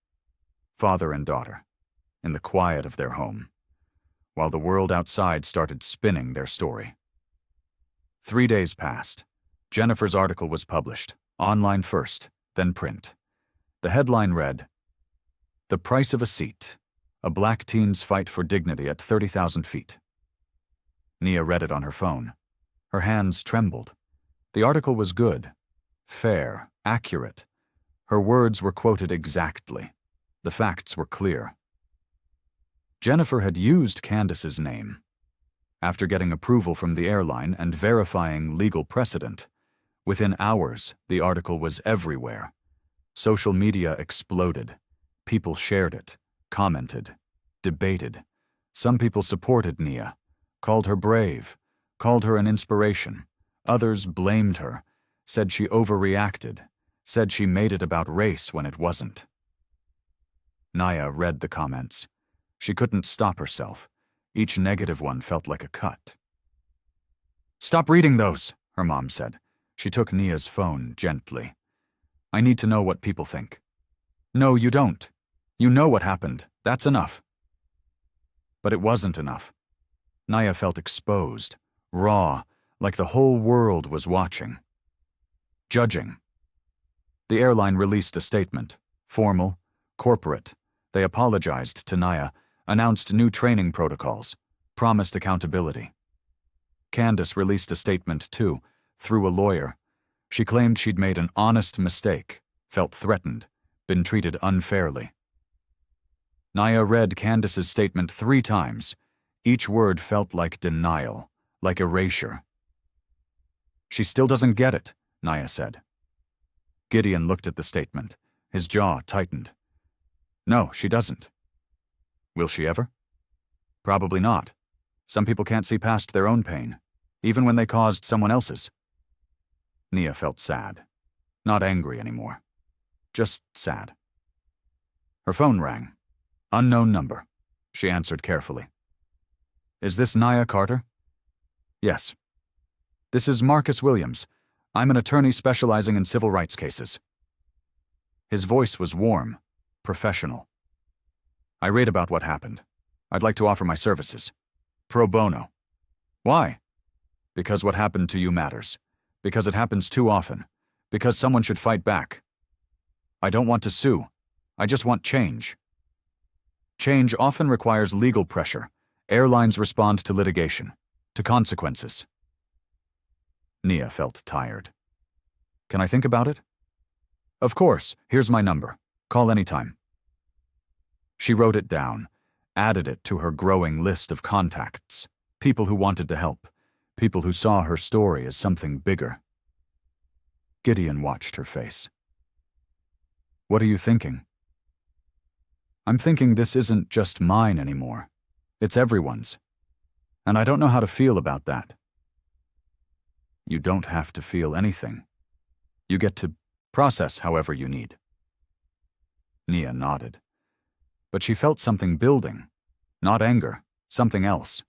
father and daughter, in the quiet of their home, while the world outside started spinning their story. 3 days passed. Jennifer's article was published, online first, then print. The headline read, The Price of a Seat, a Black Teen's Fight for Dignity at 30,000 Feet. Nia read it on her phone. Her hands trembled. The article was good, fair, accurate. Her words were quoted exactly. The facts were clear. Jennifer had used Candace's name. After getting approval from the airline and verifying legal precedent, within hours, the article was everywhere. Social media exploded. People shared it, commented, debated. Some people supported Nia, called her brave, called her an inspiration. Others blamed her, said she overreacted, said she made it about race when it wasn't. Nia read the comments. She couldn't stop herself. Each negative one felt like a cut. Stop reading those, her mom said. She took Nia's phone gently. I need to know what people think. No, you don't. You know what happened. That's enough. But it wasn't enough. Nia felt exposed, raw, like the whole world was watching. Judging. The airline released a statement, formal, corporate. They apologized to Nia, announced new training protocols, promised accountability. Candace released a statement too, through a lawyer. She claimed she'd made an honest mistake, felt threatened, been treated unfairly. Nia read Candace's statement 3 times. Each word felt like denial, like erasure. She still doesn't get it, Nia said. Gideon looked at the statement. His jaw tightened. No, she doesn't. Will she ever? Probably not. Some people can't see past their own pain, even when they caused someone else's. Nia felt sad. Not angry anymore. Just sad. Her phone rang. Unknown number. She answered carefully. Is this Nia Carter? Yes. This is Marcus Williams. I'm an attorney specializing in civil rights cases. His voice was warm, professional. I read about what happened. I'd like to offer my services. Pro bono. Why? Because what happened to you matters. Because it happens too often. Because someone should fight back. I don't want to sue. I just want change. Change often requires legal pressure. Airlines respond to litigation, to consequences. Nia felt tired. Can I think about it? Of course, here's my number. Call anytime. She wrote it down, added it to her growing list of contacts, people who wanted to help, people who saw her story as something bigger. Gideon watched her face. What are you thinking? I'm thinking this isn't just mine anymore. It's everyone's. And I don't know how to feel about that. You don't have to feel anything. You get to process however you need. Nia nodded. But she felt something building. Not anger, something else.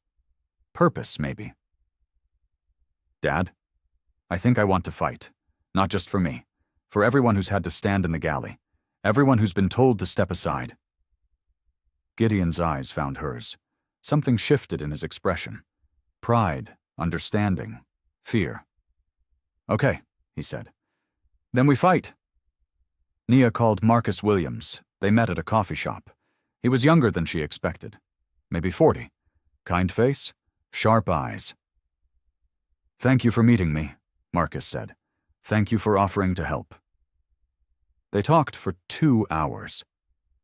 Purpose, maybe. Dad, I think I want to fight. Not just for me. For everyone who's had to stand in the galley. Everyone who's been told to step aside. Gideon's eyes found hers. Something shifted in his expression. Pride, understanding, fear. Okay, he said. Then we fight. Nia called Marcus Williams. They met at a coffee shop. He was younger than she expected. Maybe 40. Kind face, sharp eyes. Thank you for meeting me, Marcus said. Thank you for offering to help. They talked for 2 hours.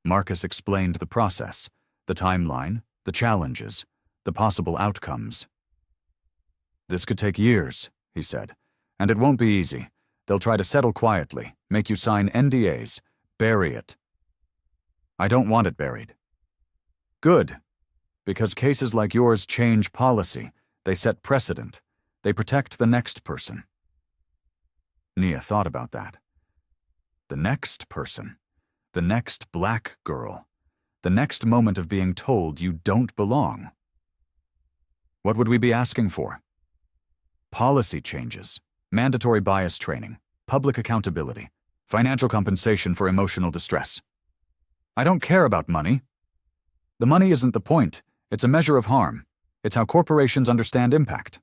Marcus explained the process, the timeline, the challenges, the possible outcomes. This could take years, he said, and it won't be easy. They'll try to settle quietly, make you sign NDAs, bury it. I don't want it buried. Good, because cases like yours change policy. They set precedent. They protect the next person. Nia thought about that. The next person. The next black girl. The next moment of being told you don't belong. What would we be asking for? Policy changes, mandatory bias training, public accountability, financial compensation for emotional distress. I don't care about money. The money isn't the point. It's a measure of harm. It's how corporations understand impact.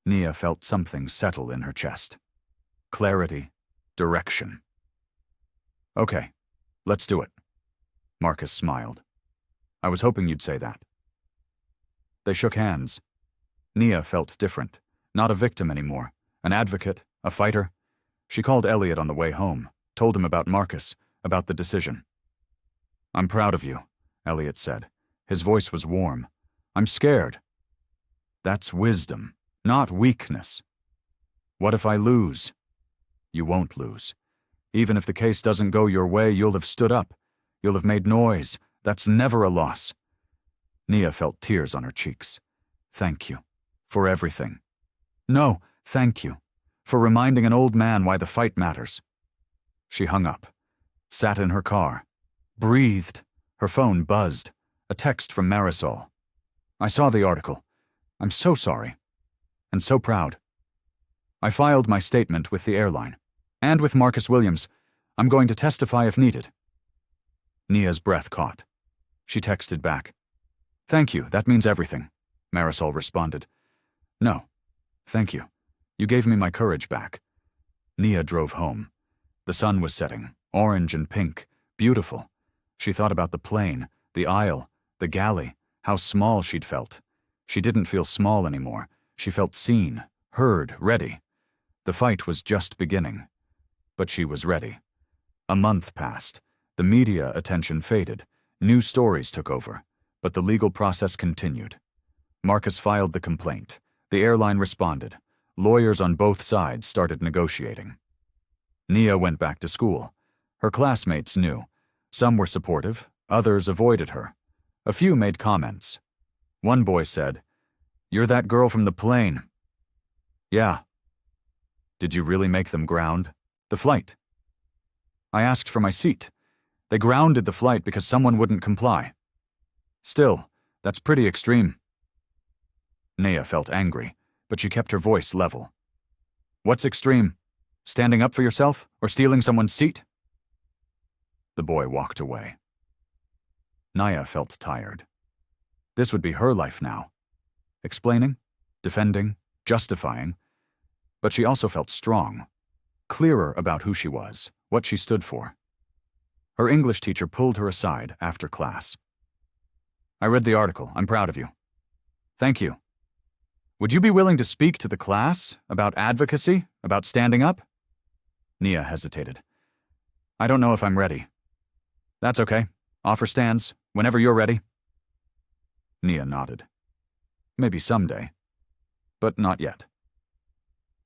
Nia felt something settle in her chest. Clarity, direction. Okay, let's do it. Marcus smiled. I was hoping you'd say that. They shook hands. Nia felt different, not a victim anymore, an advocate, a fighter. She called Elliot on the way home, told him about Marcus, about the decision. I'm proud of you, Elliot said. His voice was warm. I'm scared. That's wisdom, not weakness. What if I lose? You won't lose. Even if the case doesn't go your way, you'll have stood up. You'll have made noise. That's never a loss. Nia felt tears on her cheeks. Thank you. For everything. No, thank you. For reminding an old man why the fight matters. She hung up. Sat in her car. Breathed. Her phone buzzed. A text from Marisol. I saw the article. I'm so sorry. And so proud. I filed my statement with the airline. And with Marcus Williams. I'm going to testify if needed. Nia's breath caught. She texted back. Thank you, that means everything. Marisol responded. No, thank you. You gave me my courage back. Nia drove home. The sun was setting, orange and pink, beautiful. She thought about the plane, the aisle, the galley, how small she'd felt. She didn't feel small anymore. She felt seen, heard, ready. The fight was just beginning. But she was ready. A month passed. The media attention faded. New stories took over. But the legal process continued. Marcus filed the complaint. The airline responded. Lawyers on both sides started negotiating. Nia went back to school. Her classmates knew. Some were supportive, others avoided her. A few made comments. One boy said, "You're that girl from the plane." Yeah. Did you really make them ground? The flight. I asked for my seat. They grounded the flight because someone wouldn't comply. Still, that's pretty extreme. Nia felt angry, but she kept her voice level. What's extreme? Standing up for yourself or stealing someone's seat? The boy walked away. Nia felt tired. This would be her life now. Explaining, defending, justifying. But she also felt strong. clearer about who she was, what she stood for. Her English teacher pulled her aside after class. "I read the article. I'm proud of you." "Thank you. Would you be willing to speak to the class about advocacy, about standing up?" Nia hesitated. "I don't know if I'm ready." "That's okay. Offer stands, whenever you're ready." Nia nodded. Maybe someday, but not yet.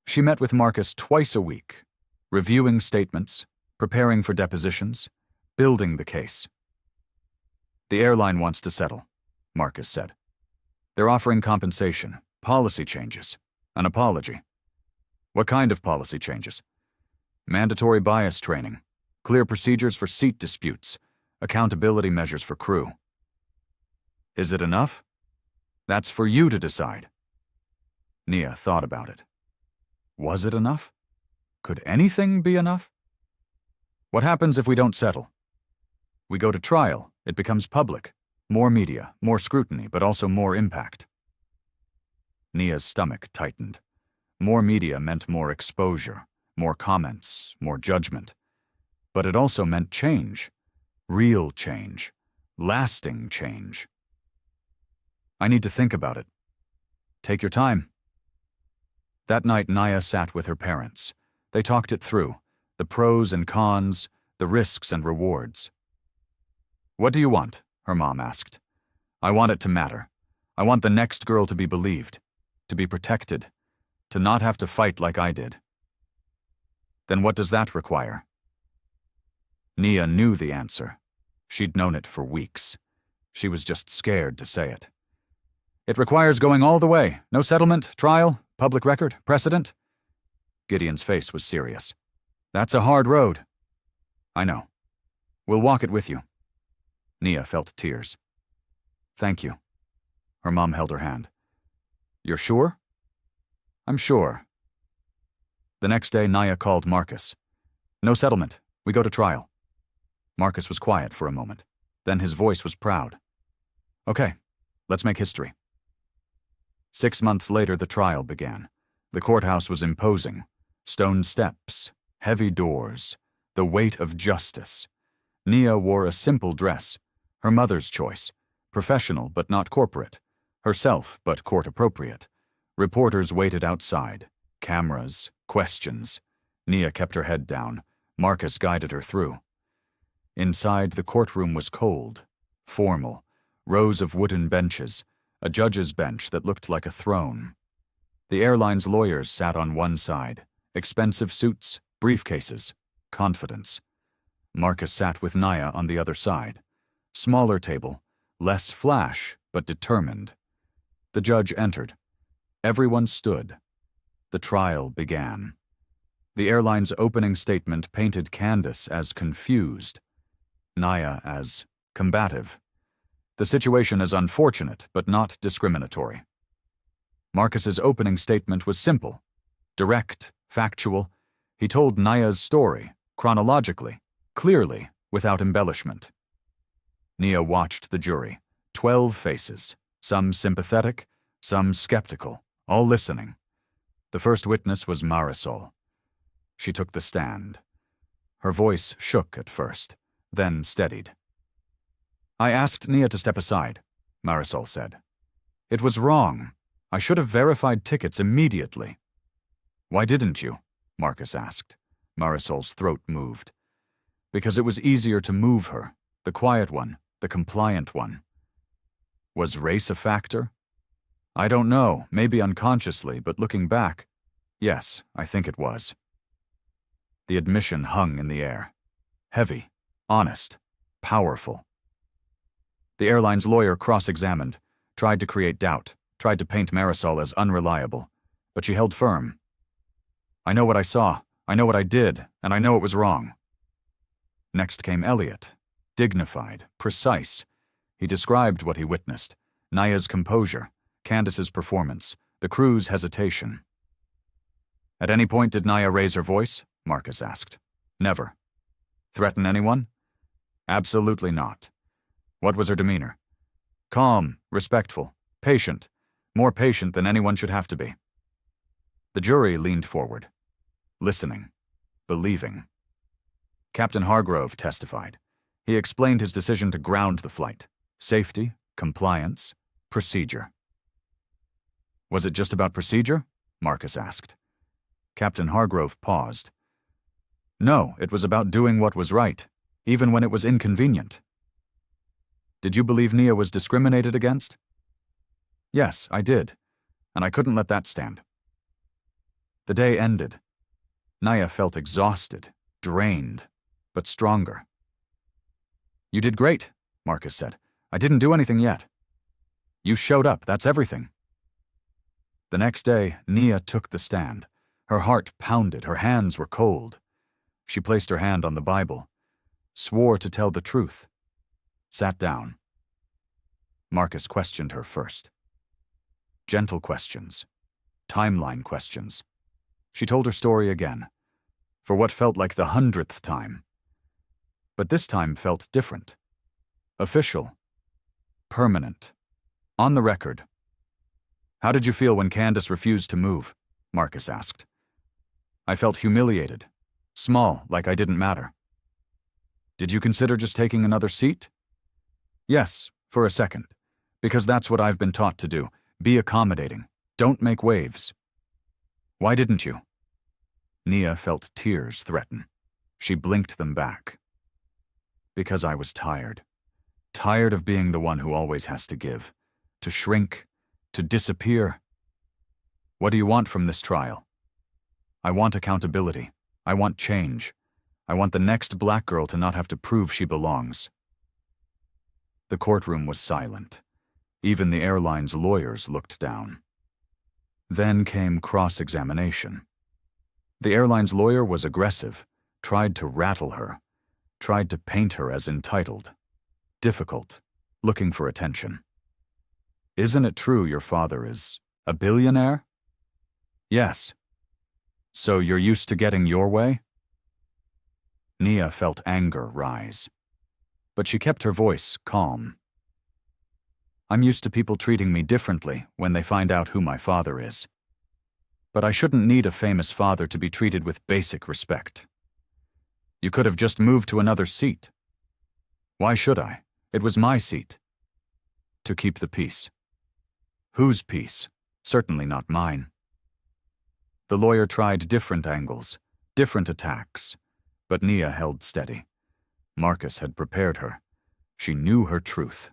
She met with Marcus twice a week, reviewing statements, preparing for depositions, building the case. "The airline wants to settle," Marcus said. "They're offering compensation, policy changes, an apology." "What kind of policy changes?" "Mandatory bias training, clear procedures for seat disputes, accountability measures for crew." "Is it enough?" "That's for you to decide." Nia thought about it. Was it enough? Could anything be enough? "What happens if we don't settle?" "We go to trial. It becomes public. More media, more scrutiny, but also more impact." Nia's stomach tightened. More media meant more exposure, more comments, more judgment. But it also meant change. Real change. Lasting change. "I need to think about it." "Take your time." That night, Nia sat with her parents. They talked it through, the pros and cons, the risks and rewards. "What do you want?" her mom asked. "I want it to matter. I want the next girl to be believed, to be protected, to not have to fight like I did." "Then what does that require?" Nia knew the answer. She'd known it for weeks. She was just scared to say it. "It requires going all the way. No settlement, trial, public record, precedent." Gideon's face was serious. "That's a hard road." "I know. We'll walk it with you." Nia felt tears. "Thank you." Her mom held her hand. "You're sure?" "I'm sure." The next day, Nia called Marcus. "No settlement. We go to trial." Marcus was quiet for a moment. Then his voice was proud. "Okay, let's make history." 6 months later, the trial began. The courthouse was imposing. Stone steps, heavy doors, the weight of justice. Nia wore a simple dress, her mother's choice, professional but not corporate, herself but court-appropriate. Reporters waited outside. Cameras, questions. Nia kept her head down. Marcus guided her through. Inside, the courtroom was cold, formal, rows of wooden benches, a judge's bench that looked like a throne. The airline's lawyers sat on one side, expensive suits, briefcases, confidence. Marcus sat with Nia on the other side. Smaller table, less flash, but determined. The judge entered. Everyone stood. The trial began. The airline's opening statement painted Candace as confused, Nia as combative. The situation as unfortunate, but not discriminatory. Marcus's opening statement was simple, direct, factual. He told Nia's story, chronologically, clearly, without embellishment. Nia watched the jury, 12 faces, some sympathetic, some skeptical, all listening. The first witness was Marisol. She took the stand. Her voice shook at first, then steadied. "I asked Nia to step aside," Marisol said. "It was wrong. I should have verified tickets immediately." "Why didn't you?" Marcus asked. Marisol's throat moved. "Because it was easier to move her, the quiet one, the compliant one." Was race a factor? "I don't know, maybe unconsciously, but looking back, yes, I think it was." The admission hung in the air. Heavy, honest, powerful. The airline's lawyer cross-examined, tried to create doubt, tried to paint Marisol as unreliable, but she held firm. "I know what I saw, I know what I did, and I know it was wrong." Next came Elliot, dignified, precise. He described what he witnessed, Nia's composure, Candace's performance, the crew's hesitation. "At any point did Nia raise her voice?" Marcus asked. "Never." "Threaten anyone?" "Absolutely not." "What was her demeanor?" "Calm, respectful, patient, more patient than anyone should have to be." The jury leaned forward, listening. believing. Captain Hargrove testified. He explained his decision to ground the flight. Safety, compliance, procedure. Was it just about procedure? Marcus asked. Captain Hargrove paused. No, it was about doing what was right, even when it was inconvenient. Did you believe Nia was discriminated against? Yes, I did, and I couldn't let that stand. The day ended. Nia felt exhausted, drained, but stronger. You did great, Marcus said. I didn't do anything yet. You showed up, that's everything. The next day, Nia took the stand. Her heart pounded, her hands were cold. She placed her hand on the Bible, swore to tell the truth, sat down. Marcus questioned her first. Gentle questions, timeline questions. She told her story again, for what felt like the 100th time. But this time felt different. Official. Permanent. On the record. How did you feel when Candace refused to move? Marcus asked. I felt humiliated. Small, like I didn't matter. Did you consider just taking another seat? Yes, for a second. Because that's what I've been taught to do. Be accommodating. Don't make waves. Why didn't you? Nia felt tears threaten. She blinked them back. Because I was tired. Tired of being the one who always has to give. To shrink. To disappear. What do you want from this trial? I want accountability. I want change. I want the next black girl to not have to prove she belongs. The courtroom was silent. Even the airline's lawyers looked down. Then came cross-examination. The airline's lawyer was aggressive, tried to rattle her, tried to paint her as entitled, difficult, looking for attention. Isn't it true your father is a billionaire? Yes. So you're used to getting your way? Nia felt anger rise, but she kept her voice calm. I'm used to people treating me differently when they find out who my father is. But I shouldn't need a famous father to be treated with basic respect. You could have just moved to another seat. Why should I? It was my seat. To keep the peace. Whose peace? Certainly not mine. The lawyer tried different angles, different attacks, but Nia held steady. Marcus had prepared her. She knew her truth.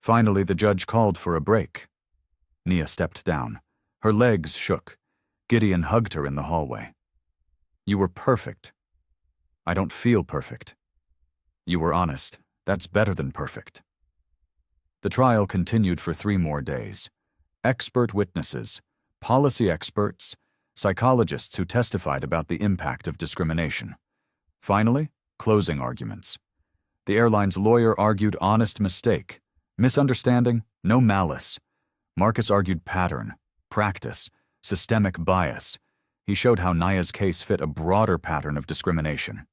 Finally, the judge called for a break. Nia stepped down. Her legs shook. Gideon hugged her in the hallway. You were perfect. I don't feel perfect. You were honest. That's better than perfect. The trial continued for 3 more days. Expert witnesses, policy experts, psychologists who testified about the impact of discrimination. Finally, closing arguments. The airline's lawyer argued honest mistake, misunderstanding, no malice. Marcus argued pattern, practice, systemic bias. He showed how Nia's case fit a broader pattern of discrimination.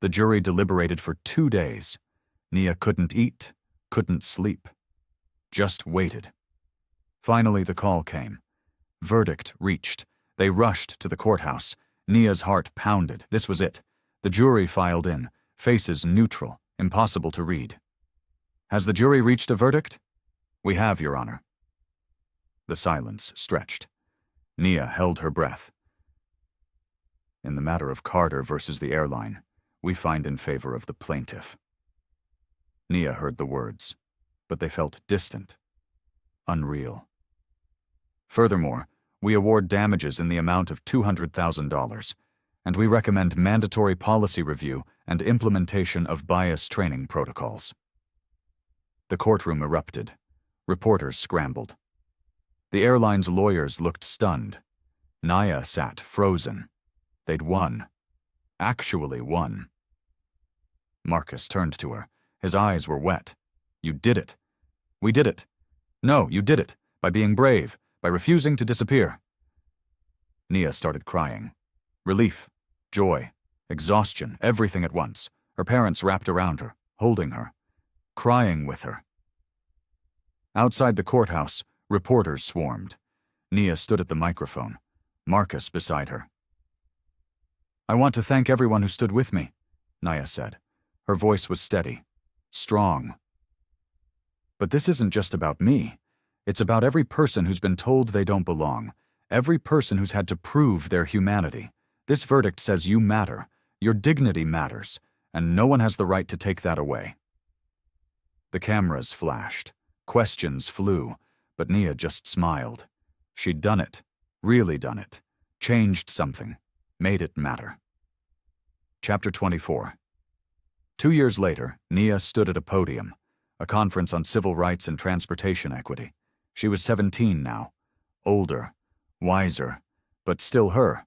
The jury deliberated for 2 days. Nia couldn't eat, couldn't sleep. Just waited. Finally, the call came. Verdict reached. They rushed to the courthouse. Nia's heart pounded. This was it. The jury filed in, faces neutral, impossible to read. Has the jury reached a verdict? We have, Your Honor. The silence stretched. Nia held her breath. In the matter of Carter versus the airline, we find in favor of the plaintiff. Nia heard the words, but they felt distant, unreal. Furthermore, we award damages in the amount of $200,000, and we recommend mandatory policy review and implementation of bias training protocols. The courtroom erupted. Reporters scrambled. The airline's lawyers looked stunned. Nia sat frozen. They'd won. Actually won. Marcus turned to her. His eyes were wet. You did it. We did it. No, you did it. By being brave. By refusing to disappear. Nia started crying. Relief, joy, exhaustion, everything at once. Her parents wrapped around her, holding her, crying with her. Outside the courthouse, reporters swarmed. Nia stood at the microphone, Marcus beside her. I want to thank everyone who stood with me, Naya said. Her voice was steady, strong. But this isn't just about me. It's about every person who's been told they don't belong, every person who's had to prove their humanity. This verdict says you matter, your dignity matters, and no one has the right to take that away. The cameras flashed. Questions flew, but Nia just smiled. She'd done it, really done it, changed something, made it matter. Chapter 24. 2 years later, Nia stood at a podium, a conference on civil rights and transportation equity. She was 17 now, older, wiser, but still her.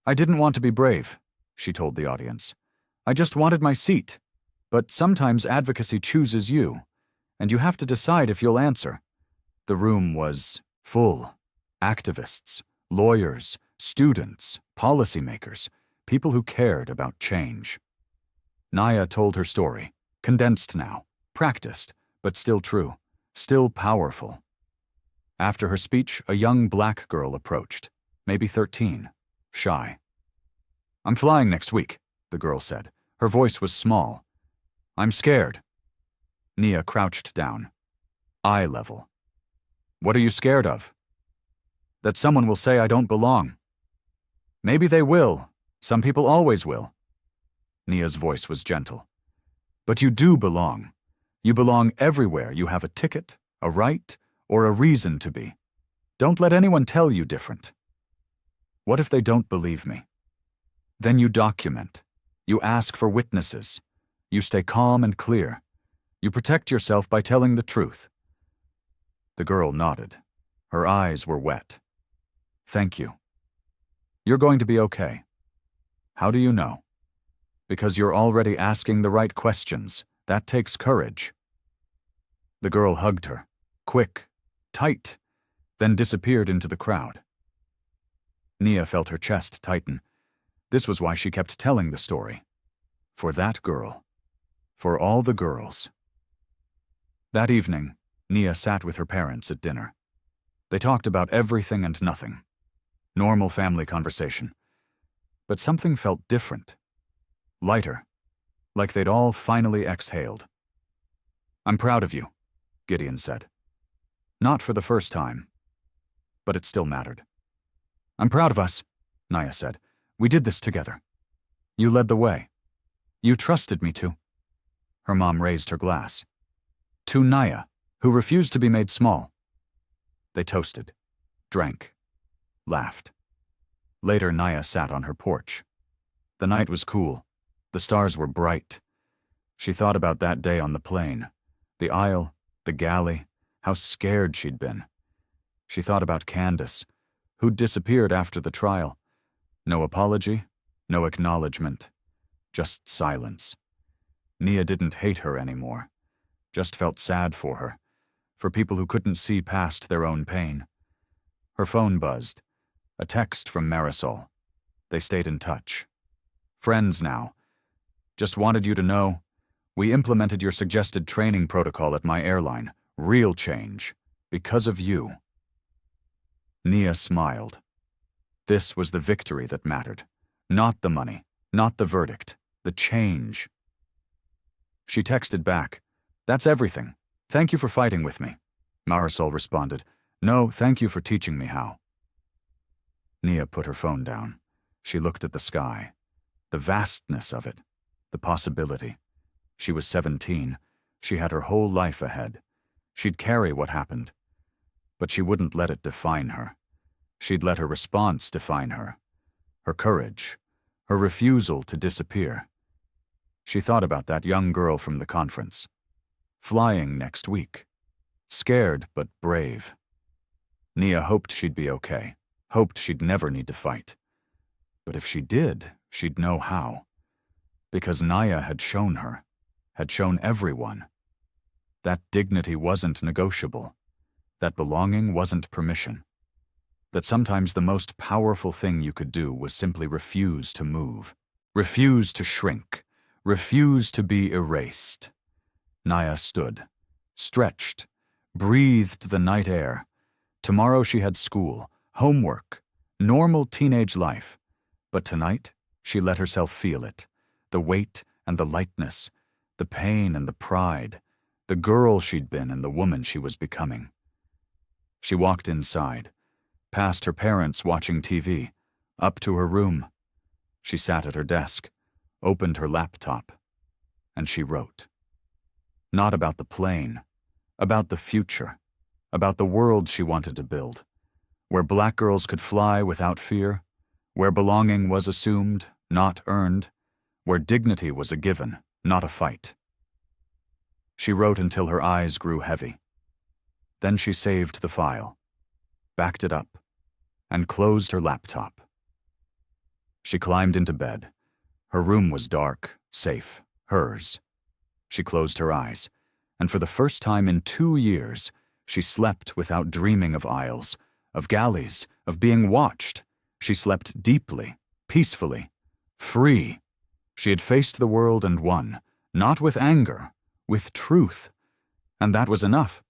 I didn't want to be brave, she told the audience. I just wanted my seat. But sometimes advocacy chooses you, and you have to decide if you'll answer. The room was full. Activists, lawyers, students, policymakers, people who cared about change. Naya told her story, condensed now, practiced, but still true, still powerful. After her speech, a young black girl approached, maybe 13, shy. I'm flying next week, the girl said. Her voice was small. I'm scared. Nia crouched down. Eye level. What are you scared of? That someone will say I don't belong. Maybe they will. Some people always will. Nia's voice was gentle. But you do belong. You belong everywhere you have a ticket, a right, or a reason to be. Don't let anyone tell you different. What if they don't believe me? Then you document. You ask for witnesses. You stay calm and clear. You protect yourself by telling the truth. The girl nodded. Her eyes were wet. Thank you. You're going to be okay. How do you know? Because you're already asking the right questions. That takes courage. The girl hugged her, quick, tight, then disappeared into the crowd. Nia felt her chest tighten. This was why she kept telling the story. For that girl. For all the girls. That evening, Nia sat with her parents at dinner. They talked about everything and nothing. Normal family conversation. But something felt different. Lighter. Like they'd all finally exhaled. I'm proud of you, Gideon said. Not for the first time. But it still mattered. I'm proud of us, Nia said. We did this together. You led the way. You trusted me to. Her mom raised her glass. To Naya, who refused to be made small. They toasted, drank, laughed. Later, Naya sat on her porch. The night was cool. The stars were bright. She thought about that day on the plane, the aisle, the galley, how scared she'd been. She thought about Candace, who'd disappeared after the trial. No apology, no acknowledgement, just silence. Nia didn't hate her anymore, just felt sad for her, for people who couldn't see past their own pain. Her phone buzzed, a text from Marisol. They stayed in touch. Friends now. Just wanted you to know, we implemented your suggested training protocol at my airline. Real change. Because of you. Nia smiled. This was the victory that mattered. Not the money, not the verdict, the change. She texted back, That's everything. Thank you for fighting with me. Marisol responded, No, thank you for teaching me how. Nia put her phone down. She looked at the sky. The vastness of it. The possibility. She was 17. She had her whole life ahead. She'd carry what happened. But she wouldn't let it define her. She'd let her response define her. Her courage. Her refusal to disappear. She thought about that young girl from the conference. Flying next week. Scared but brave. Nia hoped she'd be okay. Hoped she'd never need to fight. But if she did, she'd know how. Because Naya had shown her. Had shown everyone. That dignity wasn't negotiable. That belonging wasn't permission. That sometimes the most powerful thing you could do was simply refuse to move. Refuse to shrink. Refuse to be erased. Naya stood. Stretched. Breathed the night air. Tomorrow she had school, homework, normal teenage life. But tonight, She let herself feel it, the weight and the lightness, the pain and the pride, the girl she'd been and the woman she was becoming. She walked inside, past her parents watching TV, up to her room. She sat at her desk, opened her laptop, and she wrote. Not about the plane, about the future, about the world she wanted to build, where black girls could fly without fear, where belonging was assumed, not earned, where dignity was a given, not a fight. She wrote until her eyes grew heavy. Then she saved the file, backed it up, and closed her laptop. She climbed into bed. Her room was dark, safe, hers. She closed her eyes, and for the first time in 2 years, she slept without dreaming of aisles, of galleys, of being watched. She slept deeply, peacefully, free. She had faced the world and won, not with anger, with truth. And that was enough.